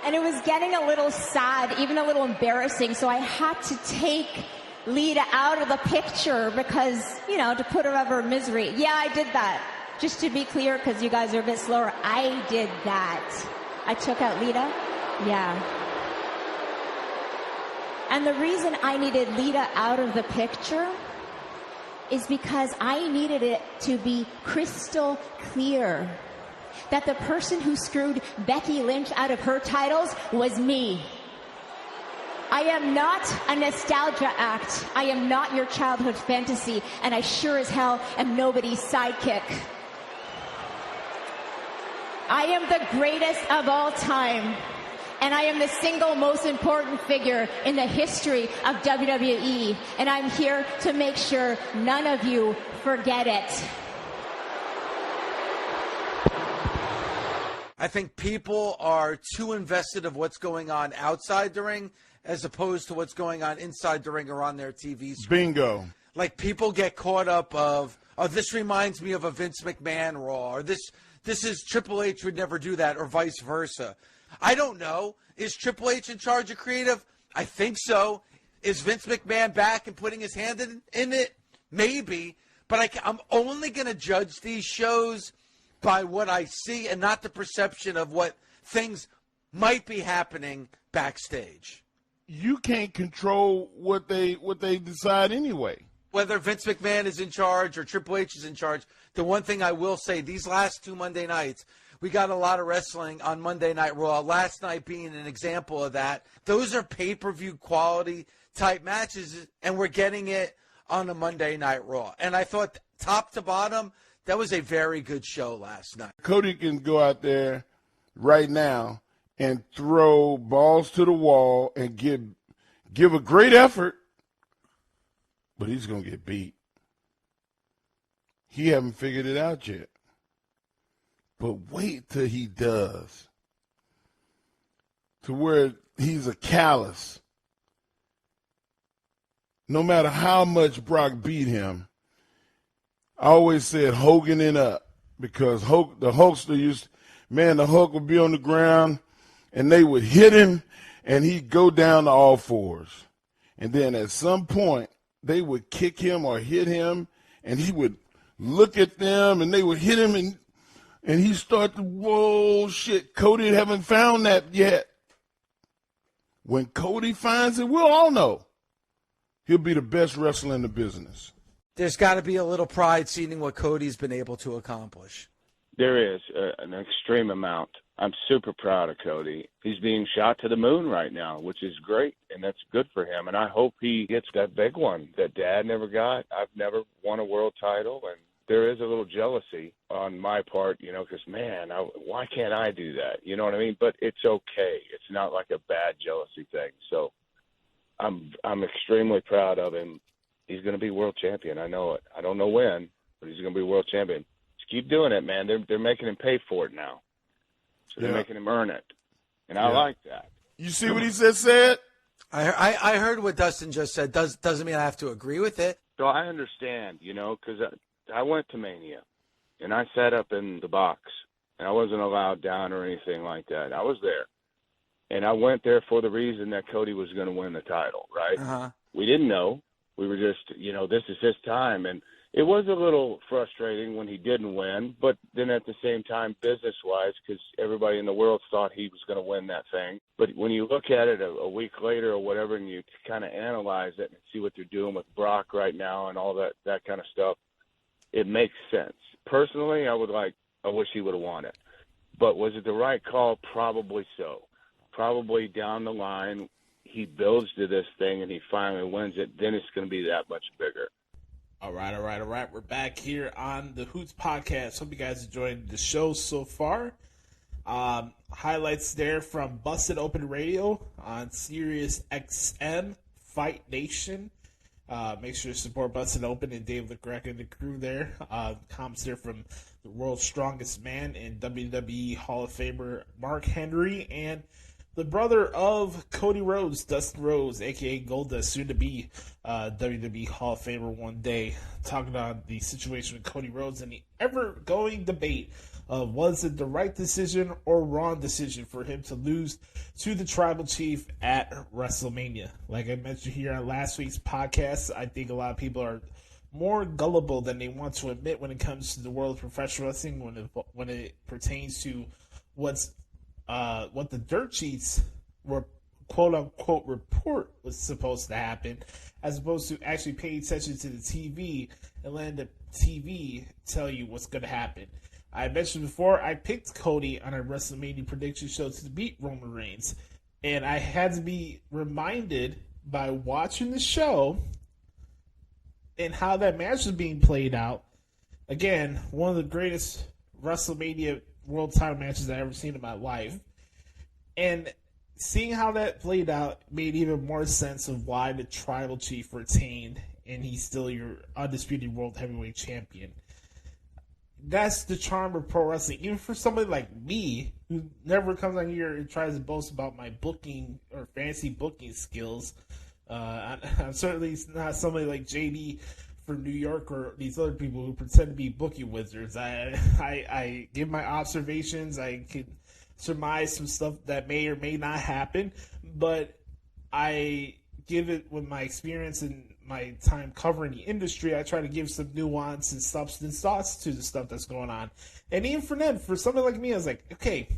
S7: And it was getting a little sad, even a little embarrassing, so I had to take Lita out of the picture because, you know, to put her out of her misery. Yeah, I did that. Just to be clear, because you guys are a bit slower, I did that. I took out Lita? Yeah. And the reason I needed Lita out of the picture is because I needed it to be crystal clear that the person who screwed Becky Lynch out of her titles was me. I am not a nostalgia act. I am not your childhood fantasy, and I sure as hell am nobody's sidekick. I am the greatest of all time, and I am the single most important figure in the history of WWE, and I'm here to make sure none of you forget it.
S8: I think people are too invested of what's going on outside the ring as opposed to what's going on inside the ring or on their TV screen.
S2: Bingo.
S8: Like, people get caught up of, oh, this reminds me of a Vince McMahon Raw, or this is Triple H would never do that, or vice versa. I don't know. Is Triple H in charge of creative? I think so. Is Vince McMahon back and putting his hand in it? Maybe. But I'm only going to judge these shows by what I see and not the perception of what things might be happening backstage.
S2: You can't control what they decide anyway.
S8: Whether Vince McMahon is in charge or Triple H is in charge, the one thing I will say, these last 2 Monday nights, we got a lot of wrestling on Monday Night Raw, last night being an example of that. Those are pay-per-view quality type matches, and we're getting it on a Monday Night Raw. And I thought top to bottom, that was a very good show last night.
S2: Cody can go out there right now and throw balls to the wall and give a great effort, but he's going to get beat. He haven't figured it out yet. But wait till he does. To where he's a callous. No matter how much Brock beat him, I always said Hogan and up, because the Hulkster the Hulk would be on the ground and they would hit him and he'd go down to all fours. And then at some point they would kick him or hit him and he would look at them and they would hit him and he start to, whoa, shit, Cody haven't found that yet. When Cody finds it, we'll all know he'll be the best wrestler in the business.
S8: There's got to be a little pride seeing what Cody's been able to accomplish.
S9: There is an extreme amount. I'm super proud of Cody. He's being shot to the moon right now, which is great, and that's good for him. And I hope he gets that big one that Dad never got. I've never won a world title, and there is a little jealousy on my part, because, man, why can't I do that? You know what I mean? But it's okay. It's not like a bad jealousy thing. So I'm extremely proud of him. He's going to be world champion. I know it. I don't know when, but he's going to be world champion. Just keep doing it, man. They're making him pay for it now. So they're making him earn it. And I like that.
S2: You see what he said?
S8: I heard what Dustin just said. Doesn't mean I have to agree with it.
S9: So I understand, because I went to Mania, and I sat up in the box, and I wasn't allowed down or anything like that. I was there. And I went there for the reason that Cody was going to win the title, right?
S8: Uh-huh.
S9: We didn't know. We were just, this is his time. And it was a little frustrating when he didn't win, but then at the same time, business-wise, because everybody in the world thought he was going to win that thing. But when you look at it a week later or whatever, and you kind of analyze it and see what they're doing with Brock right now and all that kind of stuff, it makes sense. Personally, I wish he would have won it. But was it the right call? Probably so. Probably down the line, he builds to this thing and he finally wins it, then it's going to be that much bigger.
S6: All right. We're back here on the Hoots podcast. Hope you guys enjoyed the show so far. Highlights there from Busted Open Radio on Sirius XM Fight Nation. Make sure to support Busted Open and Dave LeGreca and the crew there. Comments there from the world's strongest man and WWE Hall of Famer Mark Henry, and the brother of Cody Rhodes, Dustin Rhodes, a.k.a. Goldust, soon to be WWE Hall of Famer one day, talking about the situation with Cody Rhodes and the ever-going debate of was it the right decision or wrong decision for him to lose to the Tribal Chief at WrestleMania. Like I mentioned here on last week's podcast, I think a lot of people are more gullible than they want to admit when it comes to the world of professional wrestling, when it pertains to what the dirt sheets were, quote unquote, report was supposed to happen, as opposed to actually paying attention to the TV and letting the TV tell you what's going to happen. I mentioned before, I picked Cody on a WrestleMania prediction show to beat Roman Reigns, and I had to be reminded by watching the show and how that match was being played out. Again, one of the greatest WrestleMania world title matches I've ever seen in my life. And seeing how that played out made even more sense of why the Tribal Chief retained, and he's still your undisputed world heavyweight champion. That's the charm of pro wrestling. Even for somebody like me, who never comes on here and tries to boast about my booking or fancy booking skills. I'm certainly not somebody like JD from New York or these other people who pretend to be booking wizards. I give my observations. I can surmise some stuff that may or may not happen, but I give it with my experience and my time covering the industry. I try to give some nuance and substance thoughts to the stuff that's going on. And even for them, for somebody like me, I was like, okay,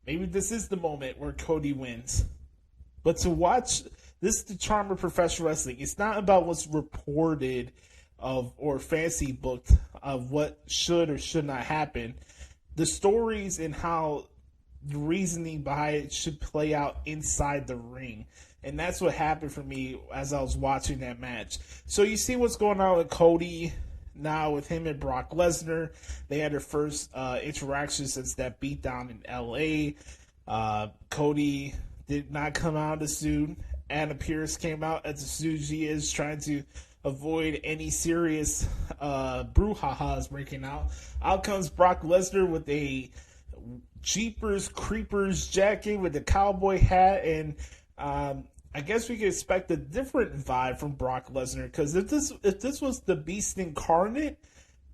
S6: maybe this is the moment where Cody wins. But to watch, this is the charm of professional wrestling. It's not about what's reported of or fancy booked of what should or should not happen. The stories and how the reasoning behind it should play out inside the ring. And that's what happened for me as I was watching that match. So you see what's going on with Cody now with him and Brock Lesnar. They had their first interaction since that beatdown in L.A. Cody did not come out of the suit. Adam Pearce came out as the suit he is, trying to avoid any serious brouhahas breaking out. Out comes Brock Lesnar with a Jeepers Creepers jacket with a cowboy hat, and I guess we could expect a different vibe from Brock Lesnar, because if this was the Beast incarnate,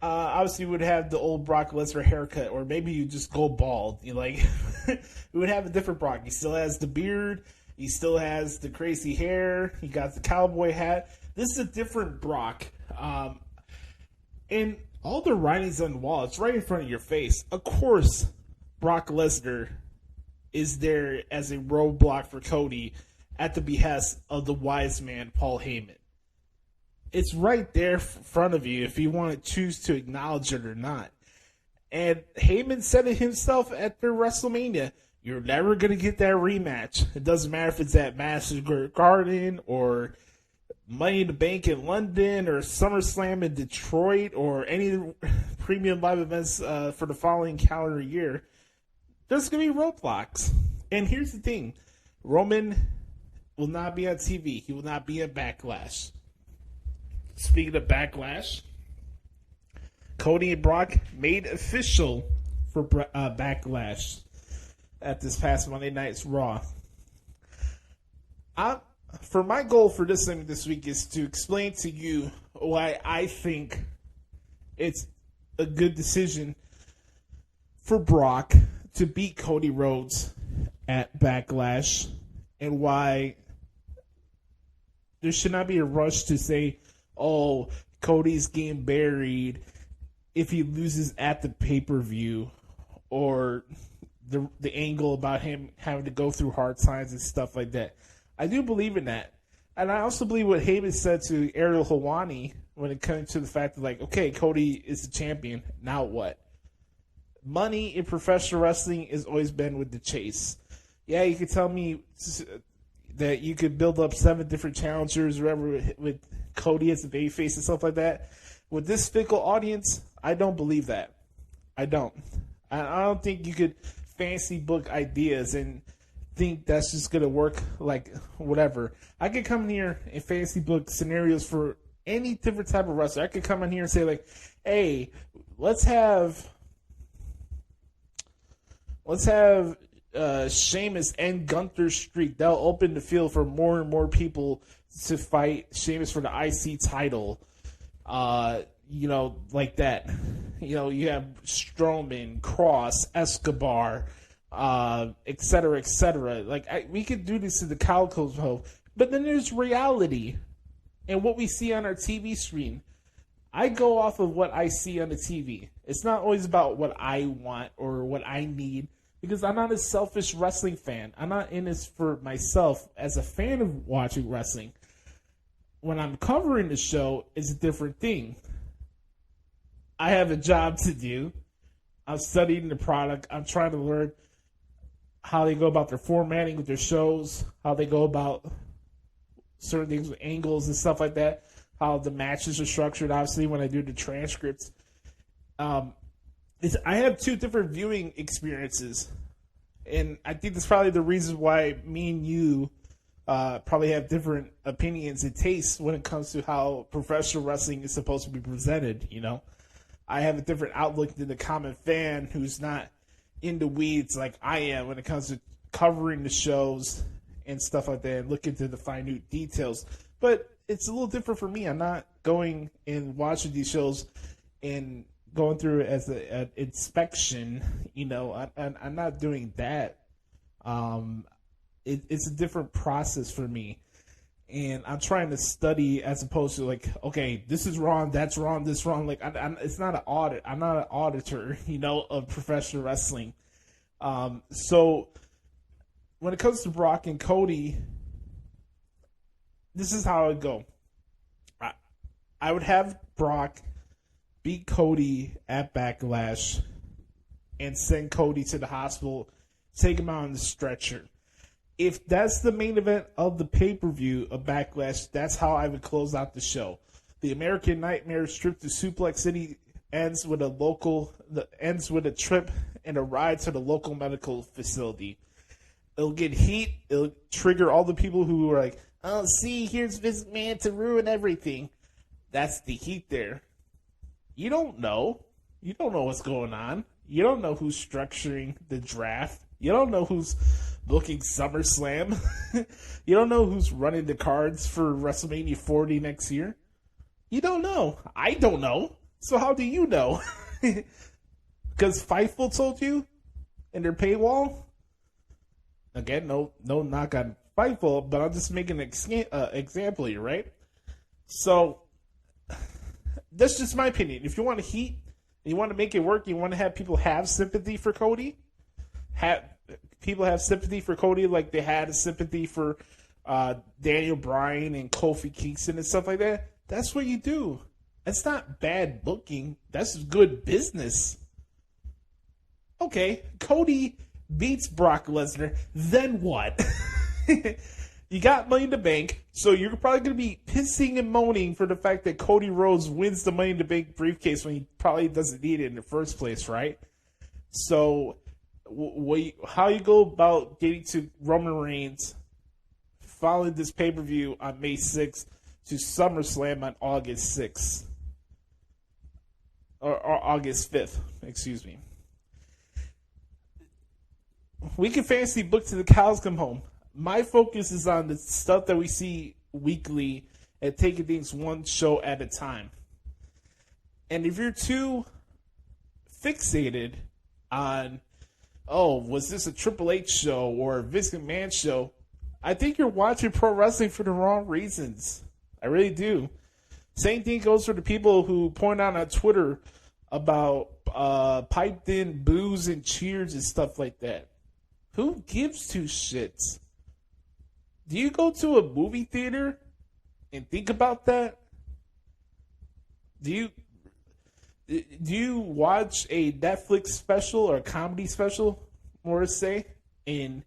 S6: obviously we would have the old Brock Lesnar haircut, or maybe you just go bald. We would have a different Brock. He still has the beard. He still has the crazy hair. He got the cowboy hat. This is a different Brock. And all the writings on the wall, it's right in front of your face. Of course, Brock Lesnar is there as a roadblock for Cody at the behest of the wise man, Paul Heyman. It's right there in front of you if you want to choose to acknowledge it or not. And Heyman said it himself at their WrestleMania. You're never going to get that rematch. It doesn't matter if it's at Madison Square Garden or Money in the Bank in London or SummerSlam in Detroit or any premium live events for the following calendar year. There's going to be roadblocks. And here's the thing. Roman will not be on TV. He will not be at Backlash. Speaking of Backlash, Cody and Brock made official for Backlash at this past Monday night's Raw. For my goal for this thing this week is to explain to you why I think it's a good decision for Brock to beat Cody Rhodes at Backlash, and why there should not be a rush to say, oh, Cody's getting buried if he loses at the pay-per-view, or the angle about him having to go through hard times and stuff like that. I do believe in that. And I also believe what Heyman said to Ariel Helwani when it comes to the fact that, like, okay, Cody is the champion, now what? Money in professional wrestling has always been with the chase. Yeah, you could tell me that you could build up 7 different challengers or whatever with Cody as a babyface and stuff like that. With this fickle audience, I don't believe that. I don't think you could fancy book ideas and think that's just going to work like whatever. I could come in here and fancy book scenarios for any different type of wrestler. I could come in here and say, like, hey, let's have Sheamus and Gunther streak. That'll open the field for more and more people to fight Sheamus for the IC title. Like that. You have Strowman, Cross, Escobar, et cetera, et cetera. We could do this in the Calico, but then there's reality and what we see on our TV screen. I go off of what I see on the TV. It's not always about what I want or what I need, because I'm not a selfish wrestling fan. I'm not in this for myself as a fan of watching wrestling. When I'm covering the show, it's a different thing. I have a job to do. I'm studying the product. I'm trying to learn how they go about their formatting with their shows, how they go about certain things with angles and stuff like that, how the matches are structured, obviously, when I do the transcripts. I have 2 different viewing experiences, and I think that's probably the reason why me and you probably have different opinions and tastes when it comes to how professional wrestling is supposed to be presented, I have a different outlook than the common fan who's not in the weeds like I am when it comes to covering the shows and stuff like that and look into the minute details. But it's a little different for me. I'm not going and watching these shows and going through it as an inspection. I'm not doing that. It's a different process for me. And I'm trying to study as opposed to, like, okay, this is wrong, that's wrong, this wrong. Like, it's not an audit. I'm not an auditor, of professional wrestling. So when it comes to Brock and Cody, this is how it would go. I would have Brock beat Cody at Backlash and send Cody to the hospital, take him out on the stretcher. If that's the main event of the pay-per-view of Backlash, that's how I would close out the show. The American Nightmare trip to Suplex City ends with a trip and a ride to the local medical facility. It'll get heat. It'll trigger all the people who are like, oh, see, here's Vince McMahon to ruin everything. That's the heat there. You don't know. You don't know what's going on. You don't know who's structuring the draft. You don't know who's booking SummerSlam. You don't know who's running the cards for WrestleMania 40 next year. You don't know. I don't know. So how do you know? Because Fightful told you in their paywall? Again, no knock on Fightful, but I'm just making an example here, right? So that's just my opinion. If you want to heat, you want to make it work, you want to have people have sympathy for Cody, people have sympathy for Cody like they had a sympathy for Daniel Bryan and Kofi Kingston and stuff like that. That's what you do. That's not bad booking. That's good business. Okay, Cody beats Brock Lesnar. Then what? You got Money in the Bank, so you're probably going to be pissing and moaning for the fact that Cody Rhodes wins the Money in the Bank briefcase when he probably doesn't need it in the first place, right? So how you go about getting to Roman Reigns following this pay-per-view on May 6th to SummerSlam on August 6th. Or August 5th, excuse me. We can fantasy book to the cows come home. My focus is on the stuff that we see weekly and taking things one show at a time. And if you're too fixated on, was this a Triple H show or a Vince McMahon show, I think you're watching pro wrestling for the wrong reasons. I really do. Same thing goes for the people who point out on Twitter about piped in boos and cheers and stuff like that. Who gives two shits? Do you go to a movie theater and think about that? Do you watch a Netflix special or a comedy special, more to say, and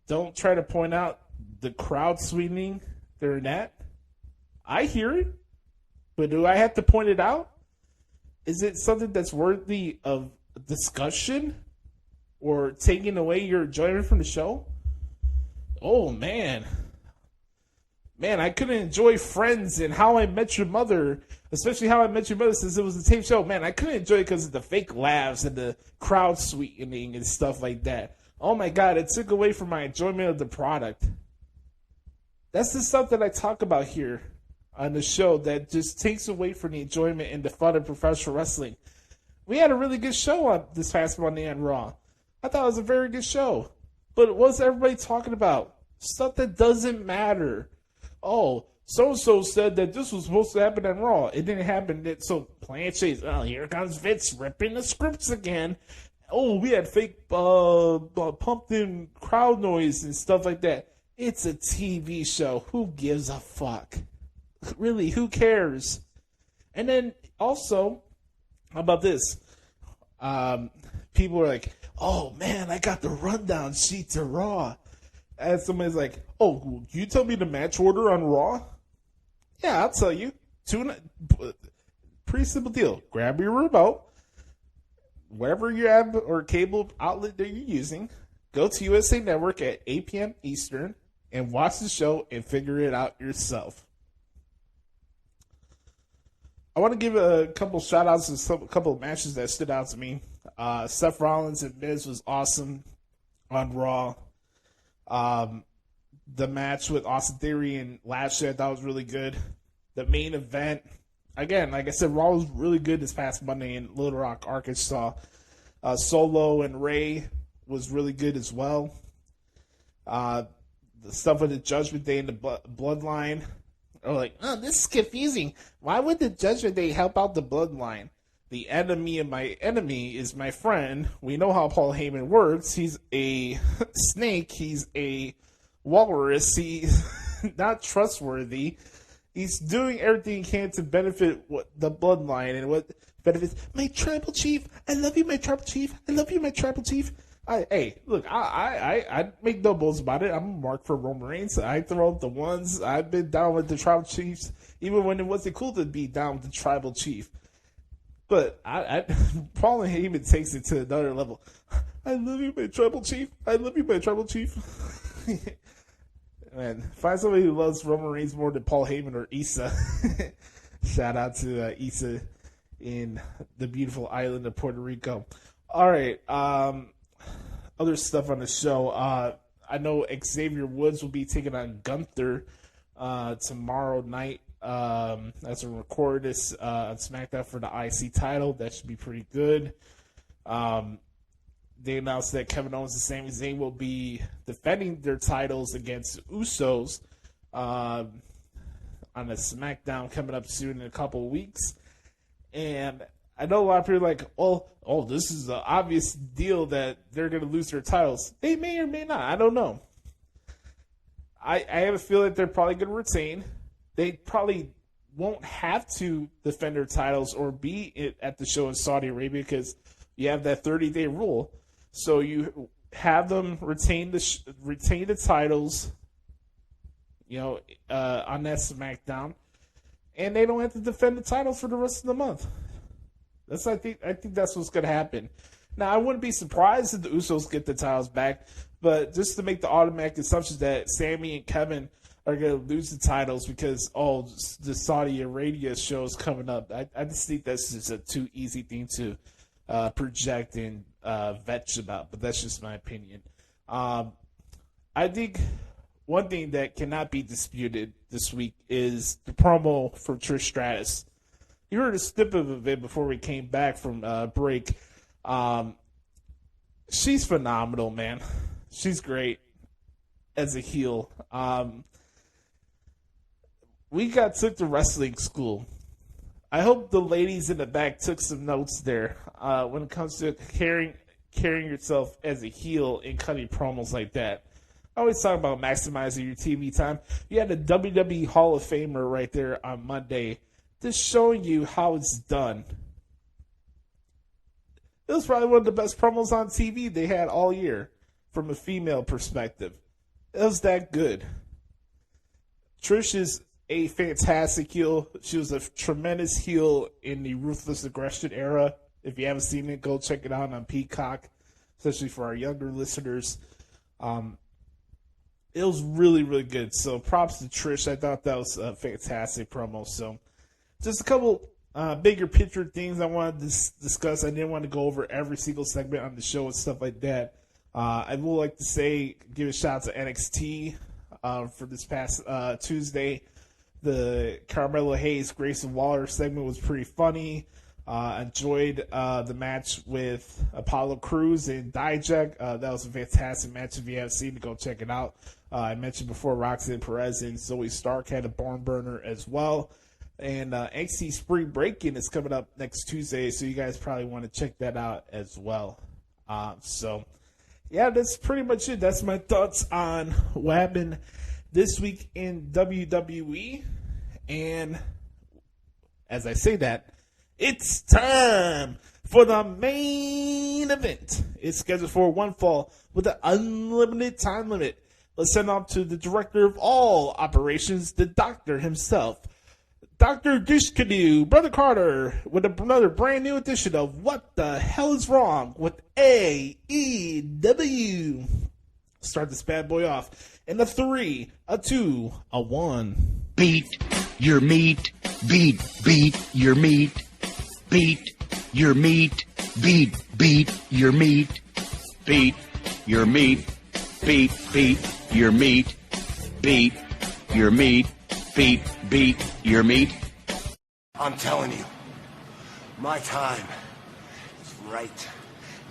S6: don't try to point out the crowd sweetening they're at? I hear it, but do I have to point it out? Is it something that's worthy of discussion or taking away your enjoyment from the show? Oh, man, I couldn't enjoy Friends and How I Met Your Mother, especially How I Met Your Mother, since it was the same show. Man, I couldn't enjoy it because of the fake laughs and the crowd sweetening and stuff like that. Oh, my God, it took away from my enjoyment of the product. That's the stuff that I talk about here on the show that just takes away from the enjoyment and the fun of professional wrestling. We had a really good show on this past Monday on Raw. I thought it was a very good show. But what's everybody talking about? Stuff that doesn't matter. Oh, so-and-so said that this was supposed to happen on Raw. It didn't happen. So Planche's, here comes Vince ripping the scripts again. Oh, we had fake pumped-in crowd noise and stuff like that. It's a TV show. Who gives a fuck? Really, who cares? And then also, how about this? People are like, oh, man, I got the rundown sheet to Raw. And somebody's like, oh, you tell me the match order on Raw? Yeah, I'll tell you. Pretty simple deal. Grab your remote, wherever you have or cable outlet that you're using, go to USA Network at 8 p.m. Eastern and watch the show and figure it out yourself. I want to give a couple shout-outs to a couple of matches that stood out to me. Seth Rollins and Miz was awesome on Raw. The match with Austin Theory and Lashley I thought was really good. The main event, again, like I said, Raw was really good this past Monday in Little Rock, Arkansas. Solo and Ray was really good as well. The stuff with the Judgment Day and the Bloodline are like, oh, this is confusing. Why would the Judgment Day help out the Bloodline? The enemy of my enemy is my friend. We know how Paul Heyman works. He's a snake. He's a walrus. He's not trustworthy. He's doing everything he can to benefit the Bloodline and what benefits my tribal chief. I love you, my tribal chief. I love you, my tribal chief. Hey, look, I make no bones about it. I'm a mark for Roman Reigns. I throw out the ones. I've been down with the tribal chiefs, even when it wasn't cool to be down with the tribal chief. But Paul and Heyman takes it to another level. I love you, my tribal chief. I love you, my tribal chief. Man, find somebody who loves Roman Reigns more than Paul Heyman or Issa. Shout out to Issa in the beautiful island of Puerto Rico. All right. Other stuff on the show. I know Xavier Woods will be taking on Gunther tomorrow night. As we record this on SmackDown for the IC title. That should be pretty good. They announced that Kevin Owens and Sami Zayn will be defending their titles against Usos on a SmackDown coming up soon in a couple of weeks. And I know a lot of people are like, oh, this is an obvious deal that they're going to lose their titles. They may or may not. I don't know. I have a feeling that they're probably going to retain. They probably won't have to defend their titles or be at the show in Saudi Arabia because you have that 30-day rule. So you have them retain the titles, on that SmackDown, and they don't have to defend the titles for the rest of the month. I think that's what's going to happen. Now, I wouldn't be surprised if the Usos get the titles back, but just to make the automatic assumption that Sammy and Kevin are going to lose the titles because the Saudi Arabia show is coming up. I just think that's just a too easy thing to project and vetch about, but that's just my opinion. I think one thing that cannot be disputed this week is the promo for Trish Stratus. You heard a snippet of it before we came back from break. She's phenomenal, man. She's great as a heel. We took to wrestling school. I hope the ladies in the back took some notes there when it comes to carrying yourself as a heel and cutting promos like that. I always talk about maximizing your TV time. You had a WWE Hall of Famer right there on Monday just showing you how it's done. It was probably one of the best promos on TV they had all year from a female perspective. It was that good. Trish is a fantastic heel. She was a tremendous heel in the Ruthless Aggression era. If you haven't seen it, go check it out on Peacock, especially for our younger listeners. It was really, really good. So props to Trish. I thought that was a fantastic promo. So just a couple bigger picture things I wanted to discuss. I didn't want to go over every single segment on the show and stuff like that. I would like to give a shout out to NXT for this past Tuesday. The Carmelo Hayes, Grayson Waller segment was pretty funny. Enjoyed the match with Apollo Crews and Dijak. That was a fantastic match. If you haven't seen it, go check it out. I mentioned before Roxanne Perez and Zoe Stark had a barn burner as well. And NXT Spring Breakin is coming up next Tuesday, so you guys probably want to check that out as well. Yeah, that's pretty much it. That's my thoughts on what happened this week in WWE. And as I say that, it's time for the main event. It's scheduled for one fall with an unlimited time limit. Let's send off to the director of all operations, the doctor himself, Dr. Dishkadu, Brother Carter, with another brand new edition of What the Hell is Wrong with AEW. Start this bad boy off in a 3, a 2, a 1.
S10: Beat your meat, beat your meat, beat your meat, beat your meat, beat your meat, beat your meat, beat your meat, beat your meat.
S11: I'm telling you, my time is right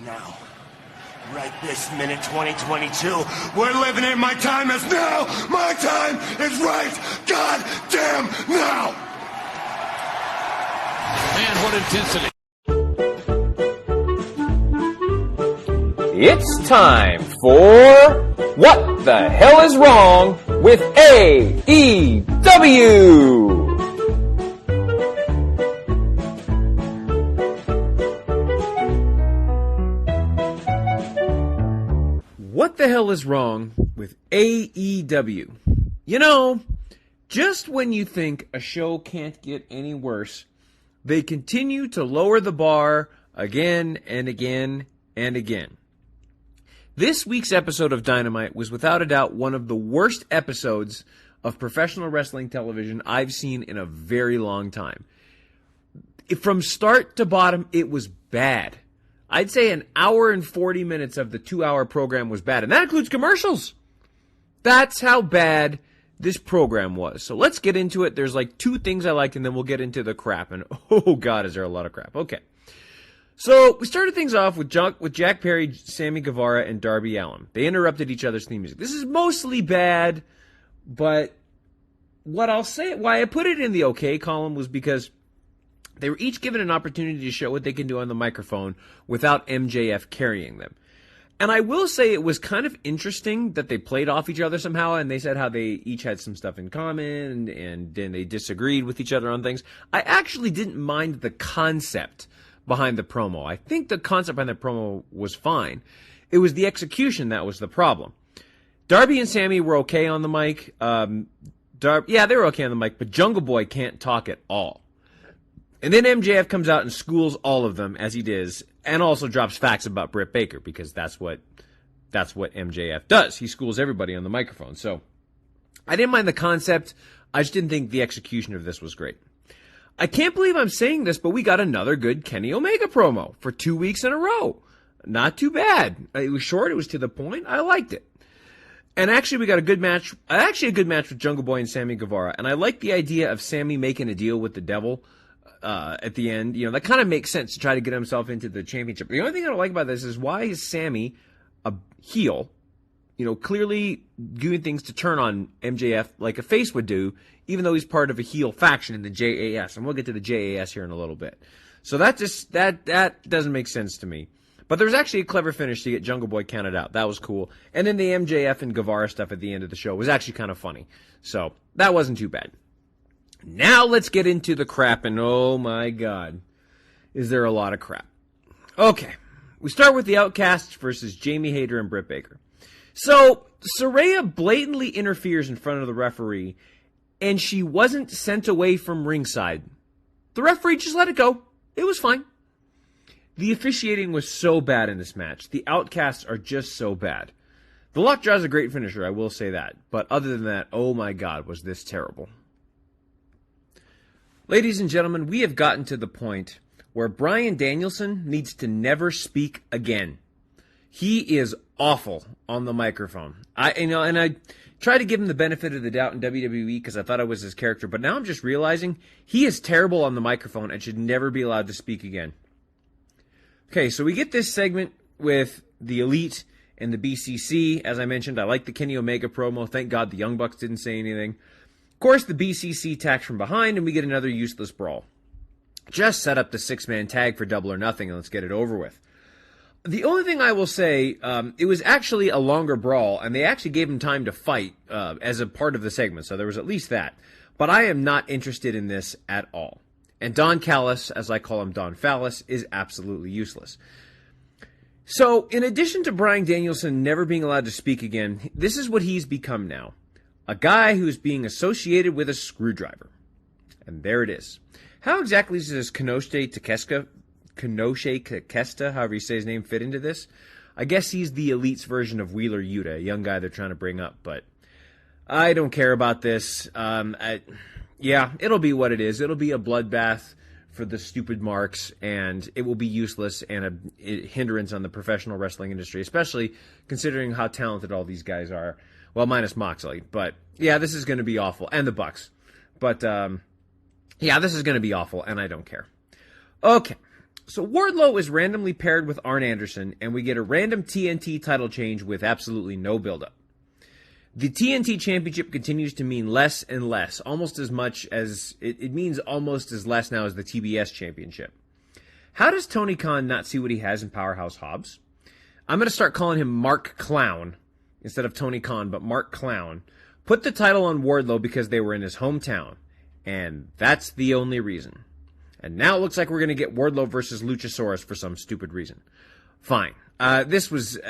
S11: now. Right this minute, 2022. We're living it. My time is now. My time is right goddamn now.
S12: Man, what intensity.
S13: It's time for What the Hell is Wrong with AEW? What the hell is wrong with AEW? You know, just when you think a show can't get any worse, they continue to lower the bar again and again and again. This week's episode of Dynamite was without a doubt one of the worst episodes of professional wrestling television I've seen in a very long time. From start to bottom, it was bad. I'd say an hour and 40 minutes of the 2-hour program was bad, and that includes commercials. That's how bad this program was. So let's get into it. There's like 2 things I liked, and then we'll get into the crap. And oh God, is there a lot of crap. Okay. So we started things off with Jack Perry, Sammy Guevara, and Darby Allin. They interrupted each other's theme music. This is mostly bad, but what I'll say, why I put it in the okay column was because they were each given an opportunity to show what they can do on the microphone without MJF carrying them. And I will say it was kind of interesting that they played off each other somehow, and they said how they each had some stuff in common, and then they disagreed with each other on things. I actually didn't mind the concept behind the promo. I think the concept behind the promo was fine. It was the execution that was the problem. Darby and Sammy were okay on the mic. They were okay on the mic, but Jungle Boy can't talk at all. And then MJF comes out and schools all of them, as he does, and also drops facts about Britt Baker, because that's what MJF does. He schools everybody on the microphone. So I didn't mind the concept. I just didn't think the execution of this was great. I can't believe I'm saying this, but we got another good Kenny Omega promo for 2 weeks in a row. Not too bad. It was short. It was to the point. I liked it. And actually, we got a good match. A good match with Jungle Boy and Sammy Guevara. And I like the idea of Sammy making a deal with the devil at the end. You know, that kind of makes sense to try to get himself into the championship. The only thing I don't like about this is, why is Sammy a heel? You know, clearly doing things to turn on MJF like a face would do, even though he's part of a heel faction in the JAS. And we'll get to the JAS here in a little bit. So that doesn't make sense to me. But there was actually a clever finish to get Jungle Boy counted out. That was cool. And then the MJF and Guevara stuff at the end of the show was actually kind of funny. So that wasn't too bad. Now let's get into the crap, and oh my God, is there a lot of crap. Okay, we start with the Outcasts versus Jamie Hayter and Britt Baker. So Saraya blatantly interferes in front of the referee, and she wasn't sent away from ringside. The referee just let it go. It was fine. The officiating was so bad in this match. The Outcasts are just so bad. The Lockjaw is a great finisher, I will say that. But other than that, oh my God, was this terrible. Ladies and gentlemen, we have gotten to the point where Bryan Danielson needs to never speak again. He is awful on the microphone. I tried to give him the benefit of the doubt in WWE because I thought I was his character, but now I'm just realizing he is terrible on the microphone and should never be allowed to speak again. Okay, so we get this segment with the Elite and the BCC. As I mentioned, I like the Kenny Omega promo. Thank God the Young Bucks didn't say anything. Of course, the BCC attacks from behind, and we get another useless brawl. Just set up the 6-man tag for Double or Nothing, and let's get it over with. The only thing I will say, it was actually a longer brawl, and they actually gave him time to fight as a part of the segment, so there was at least that. But I am not interested in this at all. And Don Callis, as I call him Don Phallus, is absolutely useless. So, in addition to Bryan Danielson never being allowed to speak again, this is what he's become now. A guy who's being associated with a screwdriver. And there it is. How exactly does Kenosha Takesta, however you say his name, fit into this? I guess he's the Elite's version of Wheeler Yuta, a young guy they're trying to bring up, but I don't care about this. Yeah, it'll be what it is. It'll be a bloodbath for the stupid marks, and it will be useless and a hindrance on the professional wrestling industry, especially considering how talented all these guys are. Well, minus Moxley, but yeah, this is going to be awful, and the Bucks. But yeah, this is going to be awful, and I don't care. Okay, so Wardlow is randomly paired with Arn Anderson, and we get a random TNT title change with absolutely no buildup. The TNT Championship continues to mean less and less, almost as much as it means almost as less now as the TBS Championship. How does Tony Khan not see what he has in Powerhouse Hobbs? I'm going to start calling him Mark Clown instead of Tony Khan, but Mark Clown. Put the title on Wardlow because they were in his hometown, and that's the only reason. And now it looks like we're going to get Wardlow versus Luchasaurus for some stupid reason. Fine. This was...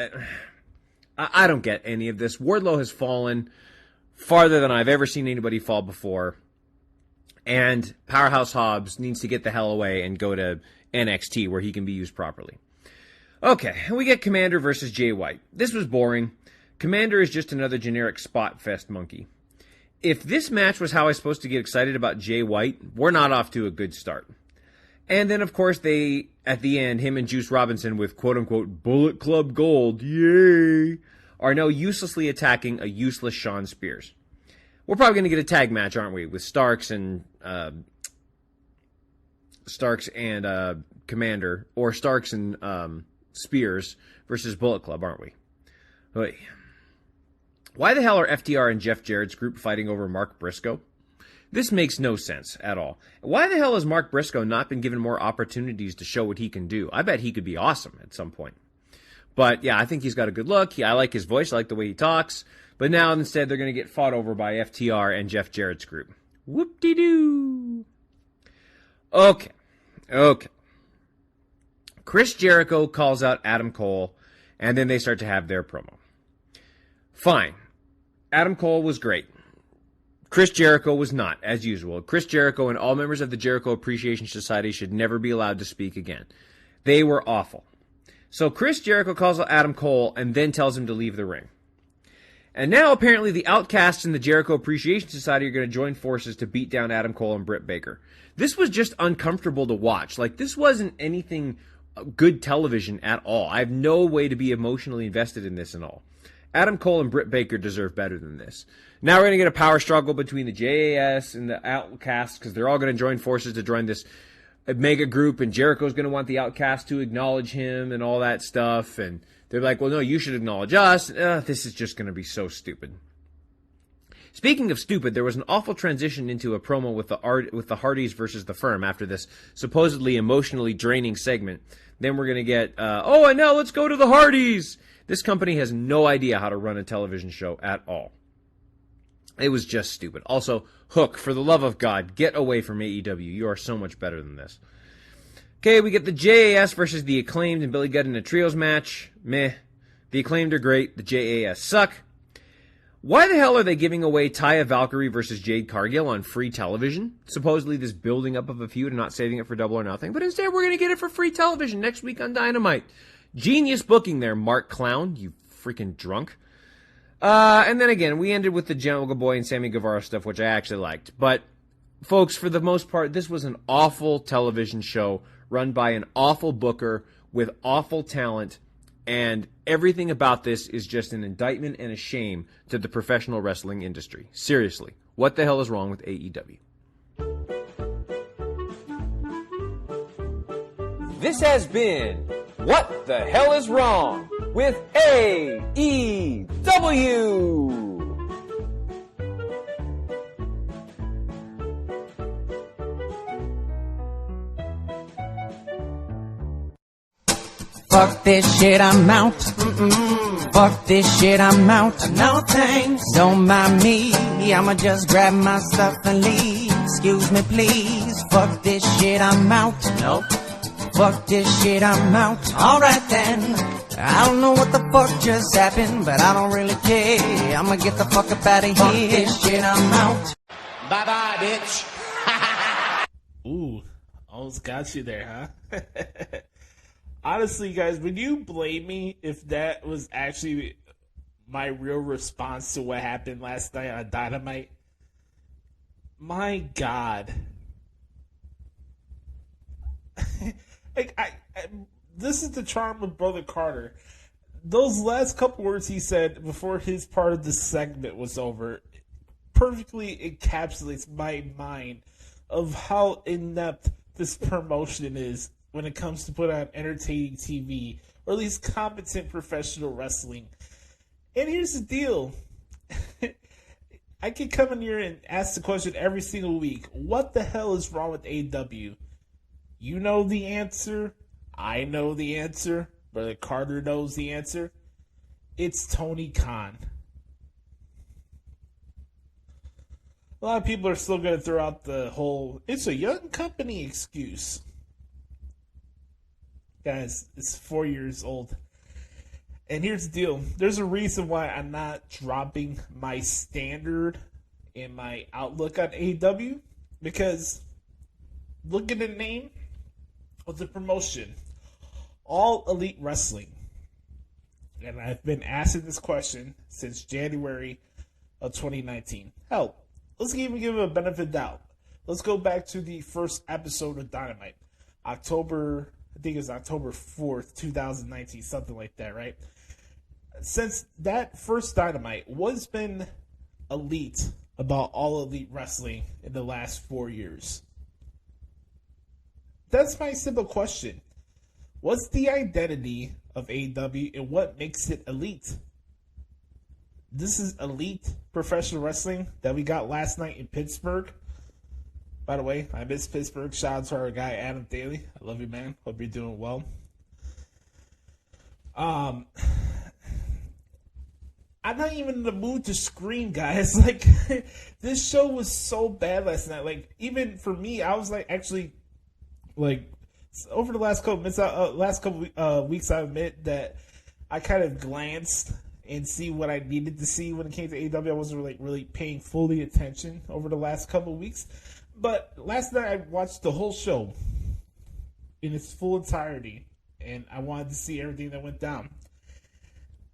S13: I don't get any of this. Wardlow has fallen farther than I've ever seen anybody fall before. And Powerhouse Hobbs needs to get the hell away and go to NXT where he can be used properly. Okay, and we get Commander versus Jay White. This was boring. Commander is just another generic spot fest monkey. if this match was how I was supposed to get excited about Jay White, we're not off to a good start. And then, of course, at the end, him and Juice Robinson with quote-unquote Bullet Club Gold, yay, are now uselessly attacking a useless Shawn Spears. We're probably going to get a tag match, aren't we, with Starks and Commander, or Starks and Spears versus Bullet Club, aren't we? Oy. Why the hell are FTR and Jeff Jarrett's group fighting over Mark Briscoe? This makes no sense at all. Why the hell has Mark Briscoe not been given more opportunities to show what he can do? I bet he could be awesome at some point. But yeah, I think he's got a good look. I like his voice. I like the way he talks. But now instead they're going to get fought over by FTR and Jeff Jarrett's group. Whoop-de-doo. Okay. Chris Jericho calls out Adam Cole, and then they start to have their promo. Fine. Adam Cole was great. Chris Jericho was not, as usual. Chris Jericho and all members of the Jericho Appreciation Society should never be allowed to speak again. They were awful. So Chris Jericho calls out Adam Cole and then tells him to leave the ring. And now apparently the Outcasts and the Jericho Appreciation Society are going to join forces to beat down Adam Cole and Britt Baker. This was just uncomfortable to watch. Like, this wasn't anything good television at all. I have no way to be emotionally invested in this and all. Adam Cole and Britt Baker deserve better than this. Now we're going to get a power struggle between the JAS and the Outcasts because they're all going to join forces to join this mega group, and Jericho's going to want the Outcasts to acknowledge him and all that stuff. And they're like, well, no, you should acknowledge us. This is just going to be so stupid. Speaking of stupid, there was an awful transition into a promo with the Hardys versus the Firm after this supposedly emotionally draining segment. Then we're going to get, and now let's go to the Hardys. This company has no idea how to run a television show at all. It was just stupid. Also, Hook, for the love of God, get away from AEW. You are so much better than this. Okay, we get the JAS versus the Acclaimed and Billy Gunn in a trios match. Meh. The Acclaimed are great. The JAS suck. Why the hell are they giving away Taya Valkyrie versus Jade Cargill on free television? Supposedly this building up of a feud and not saving it for Double or Nothing. But instead we're going to get it for free television next week on Dynamite. Genius booking there, Mark Clown. You freaking drunk. And then again, we ended with the Jungle Boy and Sammy Guevara stuff, which I actually liked. But, folks, for the most part, this was an awful television show run by an awful booker with awful talent, and everything about this is just an indictment and a shame to the professional wrestling industry. Seriously, what the hell is wrong with AEW? This has been What the Hell is Wrong with AEW.
S12: Fuck this shit, I'm out. Fuck this shit, I'm out. No thanks. Don't mind me. I'ma just grab my stuff and leave. Excuse me, please. Fuck this shit, I'm out. Nope. Fuck this shit, I'm out. Alright then. I don't know what the fuck just happened, but I don't really care. I'ma get the fuck up out of here. Fuck this shit, I'm out.
S4: Bye-bye, bitch.
S6: Ooh, almost got you there, huh? Honestly, guys, would you blame me if that was actually my real response to what happened last night on Dynamite? My God. This is the charm of Brother Carter. Those last couple words he said before his part of the segment was over perfectly encapsulates my mind of how inept this promotion is when it comes to put on entertaining TV, or at least competent professional wrestling. And here's the deal. I can come in here and ask the question every single week. What the hell is wrong with AEW? You know the answer. I know the answer. Brother Carter knows the answer. It's Tony Khan. A lot of people are still going to throw out the whole, it's a young company excuse. Guys, it's 4 years old. And here's the deal. There's a reason why I'm not dropping my standard in my outlook on AEW. Because look at the name of the promotion. All Elite Wrestling. And I've been asking this question since January of 2019. Hell, let's even give him a benefit of doubt. Let's go back to the first episode of Dynamite. I think it was October 4th, 2019, something like that, right? Since that first Dynamite, what's been elite about All Elite Wrestling in the last 4 years? That's my simple question. What's the identity of AEW and what makes it elite? This is elite professional wrestling that we got last night in Pittsburgh. By the way, I miss Pittsburgh. Shout out to our guy, Adam Daly. I love you, man. Hope you're doing well. I'm not even in the mood to scream, guys. Like, this show was so bad last night. Like, even for me, I was like, actually, like, over the last couple weeks, I admit that I kind of glanced and see what I needed to see when it came to AEW. I wasn't really paying fully attention over the last couple of weeks. But last night I watched the whole show in its full entirety, and I wanted to see everything that went down.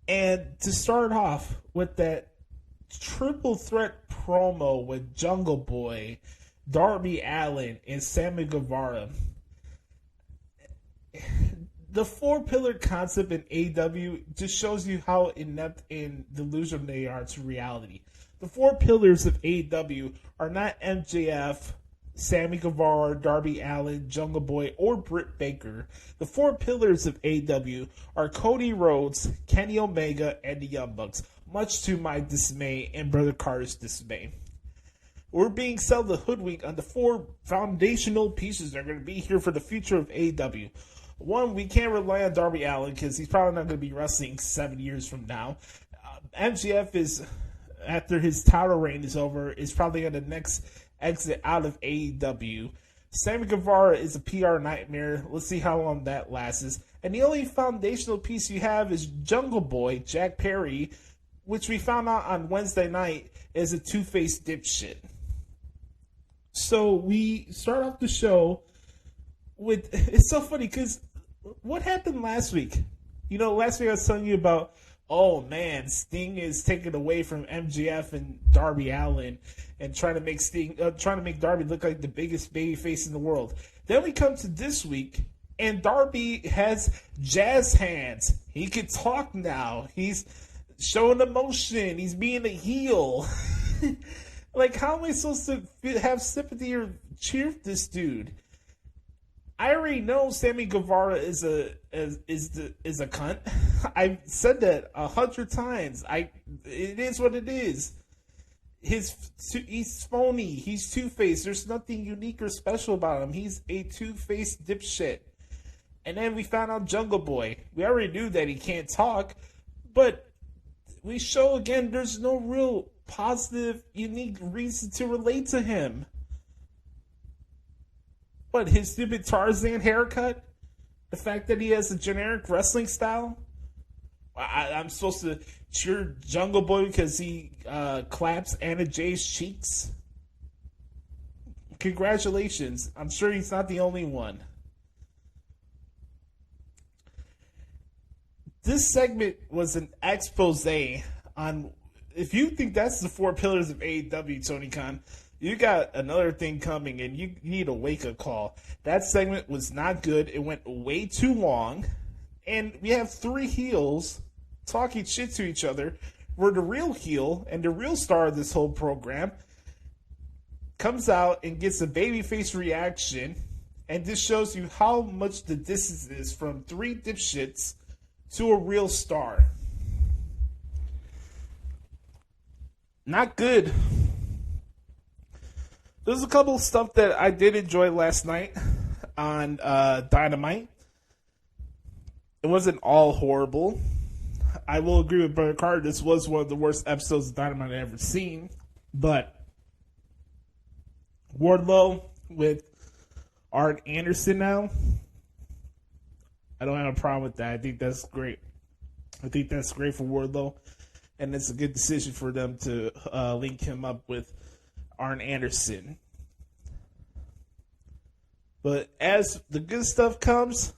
S6: And to start off with that triple threat promo with Jungle Boy, Darby Allin, and Sammy Guevara, the four-pillar concept in AEW just shows you how inept and delusional they are to reality. The four pillars of AEW are not MJF, Sammy Guevara, Darby Allin, Jungle Boy, or Britt Baker. The four pillars of AEW are Cody Rhodes, Kenny Omega, and the Young Bucks, much to my dismay and Brother Carter's dismay. We're being sold the hoodwink on the four foundational pieces that are going to be here for the future of AEW. One, we can't rely on Darby Allin because he's probably not going to be wrestling 7 years from now. MJF is, after his title reign is over, is probably on the next exit out of AEW. Sammy Guevara is a PR nightmare. Let's see how long that lasts. And the only foundational piece you have is Jungle Boy, Jack Perry, which we found out on Wednesday night is a two-faced dipshit. So we start off the show with, it's so funny because what happened last week? You know, last week I was telling you about, oh man, Sting is taken away from MJF and Darby Allin and trying to make Darby look like the biggest babyface in the world. Then we come to this week and Darby has jazz hands. He can talk now. He's showing emotion. He's being a heel. Like, how am I supposed to have sympathy or cheer for this dude? I already know Sammy Guevara is a cunt. I've said that 100 times. It is what it is. He's phony. He's two-faced. There's nothing unique or special about him. He's a two-faced dipshit. And then we found out Jungle Boy. We already knew that he can't talk, but we show again there's no real positive, unique reason to relate to him. What, his stupid Tarzan haircut? The fact that he has a generic wrestling style? I'm supposed to cheer Jungle Boy because he claps Anna Jay's cheeks? Congratulations. I'm sure he's not the only one. This segment was an expose on, if you think that's the four pillars of AEW, Tony Khan, you got another thing coming, and you need a wake-up call. That segment was not good. It went way too long. And we have three heels talking shit to each other, where the real heel and the real star of this whole program comes out and gets a babyface reaction. And this shows you how much the distance is from three dipshits to a real star. Not good. There's a couple of stuff that I did enjoy last night on Dynamite. It wasn't all horrible. I will agree with Brother Carter. This was one of the worst episodes of Dynamite I've ever seen. But Wardlow with Arn Anderson now, I don't have a problem with that. I think that's great. I think that's great for Wardlow. And it's a good decision for them to link him up with Arn Anderson. But as the good stuff comes,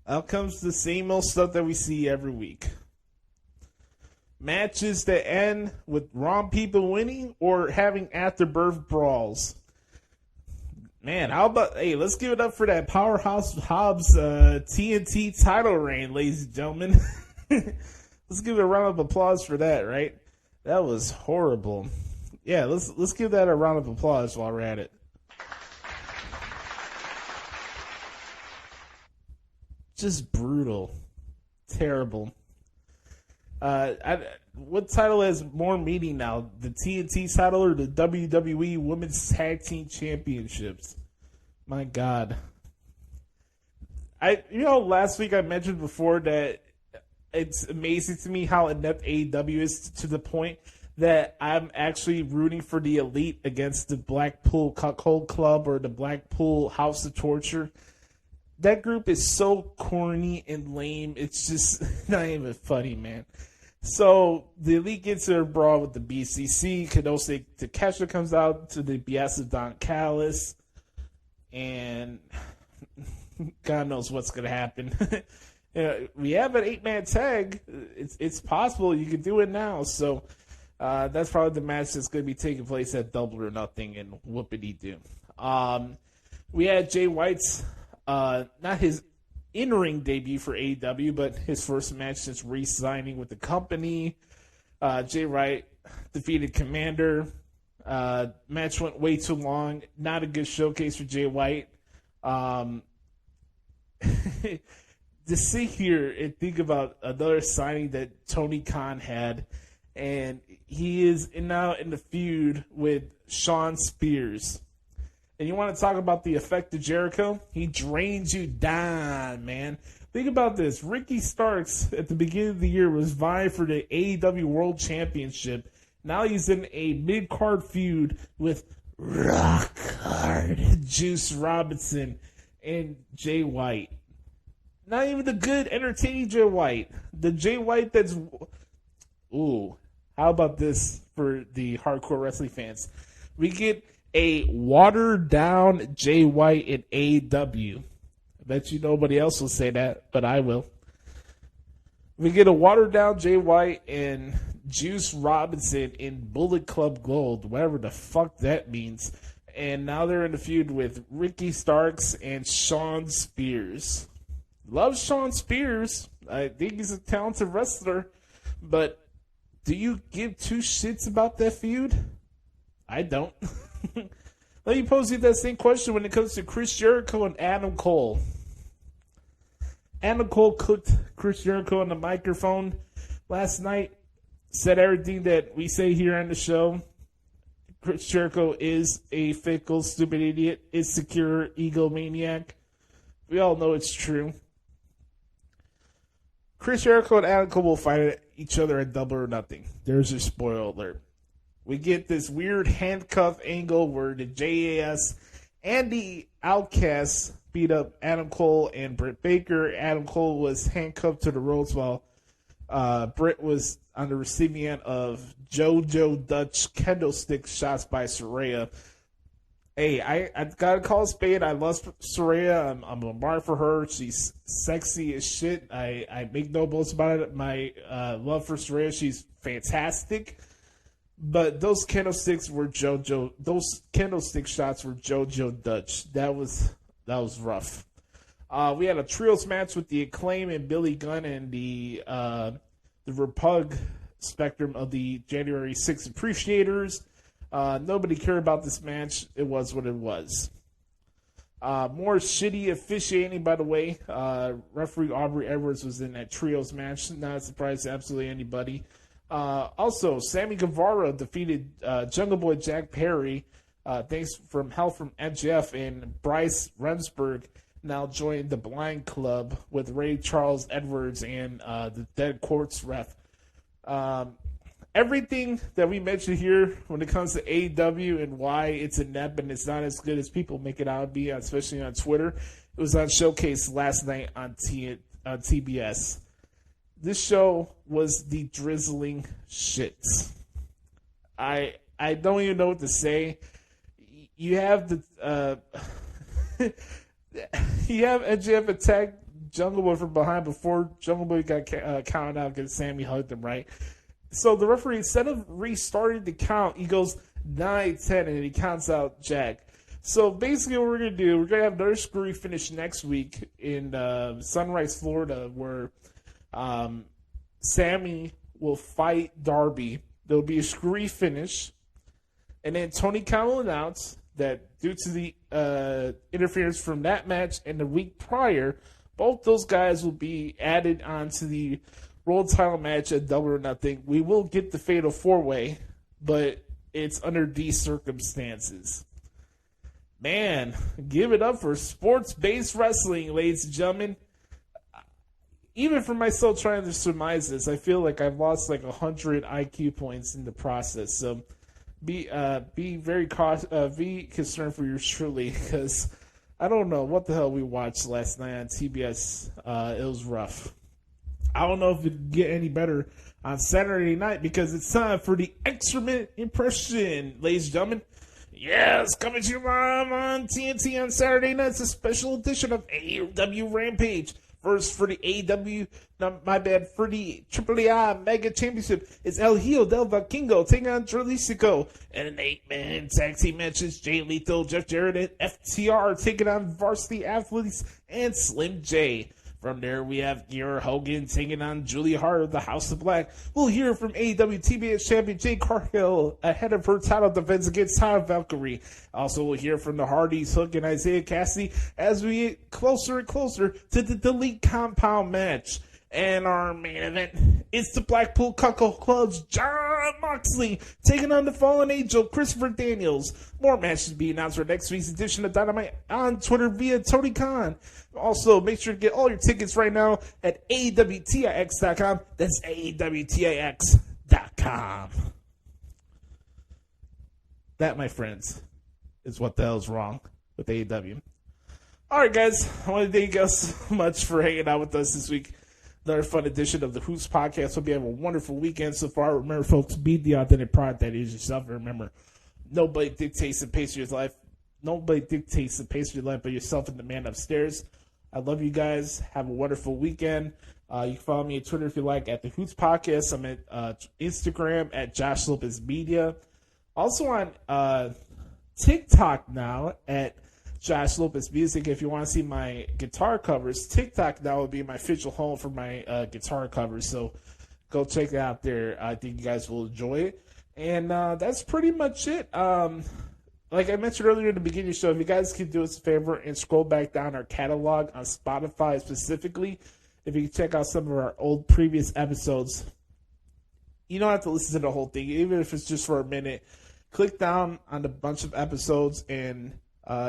S6: out comes the same old stuff that we see every week. matches that end with wrong people winning or having afterbirth brawls. Man, how about, hey, let's give it up for that Powerhouse Hobbs TNT title reign, ladies and gentlemen. Let's give it a round of applause for that, right? That was horrible. Yeah, let's give that a round of applause while we're at it. Just brutal. Terrible. What title has more meaning now? The TNT title or the WWE Women's Tag Team Championships? My God. Last week I mentioned before that it's amazing to me how inept AEW is to the point that I'm actually rooting for the Elite against the Blackpool Cuckold Club or the Blackpool House of Torture. That group is so corny and lame. It's just not even funny, man. So the Elite gets their brawl with the BCC. Kadose Takeshita comes out to the BS of Don Callis. And God knows what's going to happen. We have an 8-man tag. It's possible you can do it now. So that's probably the match that's going to be taking place at Double or Nothing and whoopity-doo. We had Jay White's, not his in-ring debut for AEW, but his first match since re-signing with the company. Jay White defeated Commander. Match went way too long. Not a good showcase for Jay White. To sit here and think about another signing that Tony Khan had, and he is now in the feud with Shawn Spears. And you want to talk about the effect of Jericho? He drains you down, man. Think about this. Ricky Starks at the beginning of the year was vying for the AEW World Championship. Now he's in a mid-card feud with Rock Hard Juice Robinson and Jay White. Not even the good, entertaining Jay White. The Jay White that's... Ooh, how about this for the hardcore wrestling fans? We get a watered-down Jay White in AEW. I bet you nobody else will say that, but I will. We get a watered-down Jay White and Juice Robinson in Bullet Club Gold, whatever the fuck that means. And now they're in the feud with Ricky Starks and Shawn Spears. Love Shawn Spears. I think he's a talented wrestler. But do you give two shits about that feud? I don't. Let me pose you that same question when it comes to Chris Jericho and Adam Cole. Adam Cole cooked Chris Jericho on the microphone last night. Said everything that we say here on the show. Chris Jericho is a fickle, stupid idiot, insecure, egomaniac. We all know it's true. Chris Jericho and Adam Cole will fight each other at Double or Nothing. There's your spoiler alert. We get this weird handcuff angle where the JAS and the Outcasts beat up Adam Cole and Britt Baker. Adam Cole was handcuffed to the ropes while Britt was on the receiving end of JoJo Dutch kendo stick shots by Saraya. Hey, I gotta call a spade. I love Saraya. I'm a mark for her. She's sexy as shit. I make no bones about it. My love for Saraya, she's fantastic. But those candlesticks were JoJo. Those candlestick shots were JoJo Dutch. That was rough. We had a trios match with the Acclaim and Billy Gunn and the Repug spectrum of the January 6th Appreciators. Nobody cared about this match. It was what it was. More shitty officiating, by the way. Referee Aubrey Edwards was in that trios match. Not a surprise to absolutely anybody. Also, Sammy Guevara defeated Jungle Boy Jack Perry. Thanks from help from MJF, and Bryce Remsburg now joined the Blind Club with Ray Charles Edwards and the Dead Quartz ref. Everything that we mentioned here when it comes to AEW and why it's inept and it's not as good as people make it out to be, especially on Twitter, it was on Showcase last night on TBS. This show was the drizzling shits. I don't even know what to say. You have the you have MJF attack Jungle Boy from behind before Jungle Boy got counted out because Sammy hugged him, right? So the referee, instead of restarting the count, he goes 9-10, and he counts out Jack. So basically what we're going to do, we're going to have another screwy finish next week in Sunrise, Florida, where Sammy will fight Darby. There'll be a screwy finish. And then Tony Khan will announce that due to the interference from that match and the week prior, both those guys will be added onto the world title match at Double or Nothing. We will get the Fatal 4-Way, but it's under these circumstances. Man, give it up for sports-based wrestling, ladies and gentlemen. Even for myself trying to surmise this, I feel like I've lost like 100 IQ points in the process. So be very concerned for yours truly, because I don't know what the hell we watched last night on TBS. It was rough. I don't know if it could get any better on Saturday night, because it's time for the Excrement impression, ladies and gentlemen. Yes, coming to you live on TNT on Saturday night. It's a special edition of AEW Rampage. First, for the AEW, for the AAA Mega Championship, is El Hijo del Vikingo taking on Jalisco. And an 8-man tag team matches, Jay Lethal, Jeff Jarrett, and FTR taking on Varsity Athletes and Slim J. From there, we have Gera Hogan taking on Julia Hart of the House of Black. We'll hear from AEW TBS champion Jade Cargill ahead of her title defense against Taya Valkyrie. Also, we'll hear from the Hardys, Hook, and Isaiah Cassidy as we get closer and closer to the Delete Compound match. And our main event is the Blackpool Cuckold Club's Jon Moxley taking on the Fallen Angel, Christopher Daniels. More matches be announced for next week's edition of Dynamite on Twitter via Tony Khan. Also, make sure to get all your tickets right now at AEWTIX.com. That's AEWTIX.com. That, my friends, is what the hell's wrong with AEW. All right, guys, I want to thank you guys so much for hanging out with us this week. Another fun edition of the Hoots podcast. Hope you have a wonderful weekend so far. Remember, folks, be the authentic product that is yourself. And remember, nobody dictates the pace of your life. Nobody dictates the pace of your life but yourself and the man upstairs. I love you guys. Have a wonderful weekend. You can follow me on Twitter if you like at the Hoots podcast. I'm at Instagram at Josh Lopez Media. Also on TikTok now at Josh Lopez Music. If you want to see my guitar covers, TikTok now will be my official home for my guitar covers. So go check it out there. I think you guys will enjoy it. And that's pretty much it. Like I mentioned earlier in the beginning of the show, if you guys can do us a favor and scroll back down our catalog on Spotify specifically, if you can check out some of our old previous episodes, you don't have to listen to the whole thing, even if it's just for a minute. Click down on a bunch of episodes and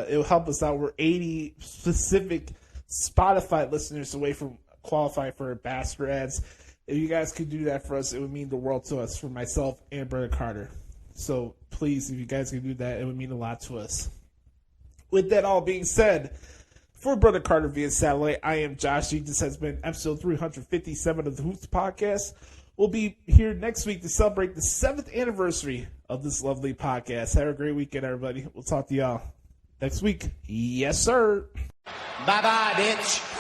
S6: it'll help us out. We're 80 specific Spotify listeners away from qualifying for ambassador ads. If you guys could do that for us, it would mean the world to us, for myself and Brother Carter. So please, if you guys can do that, it would mean a lot to us. With that all being said, for Brother Carter via satellite, I am Joshie. This has been episode 357 of the Hoots podcast. We'll be here next week to celebrate the 7th anniversary of this lovely podcast. Have a great weekend, everybody. We'll talk to y'all next week. Yes, sir.
S12: Bye-bye, bitch.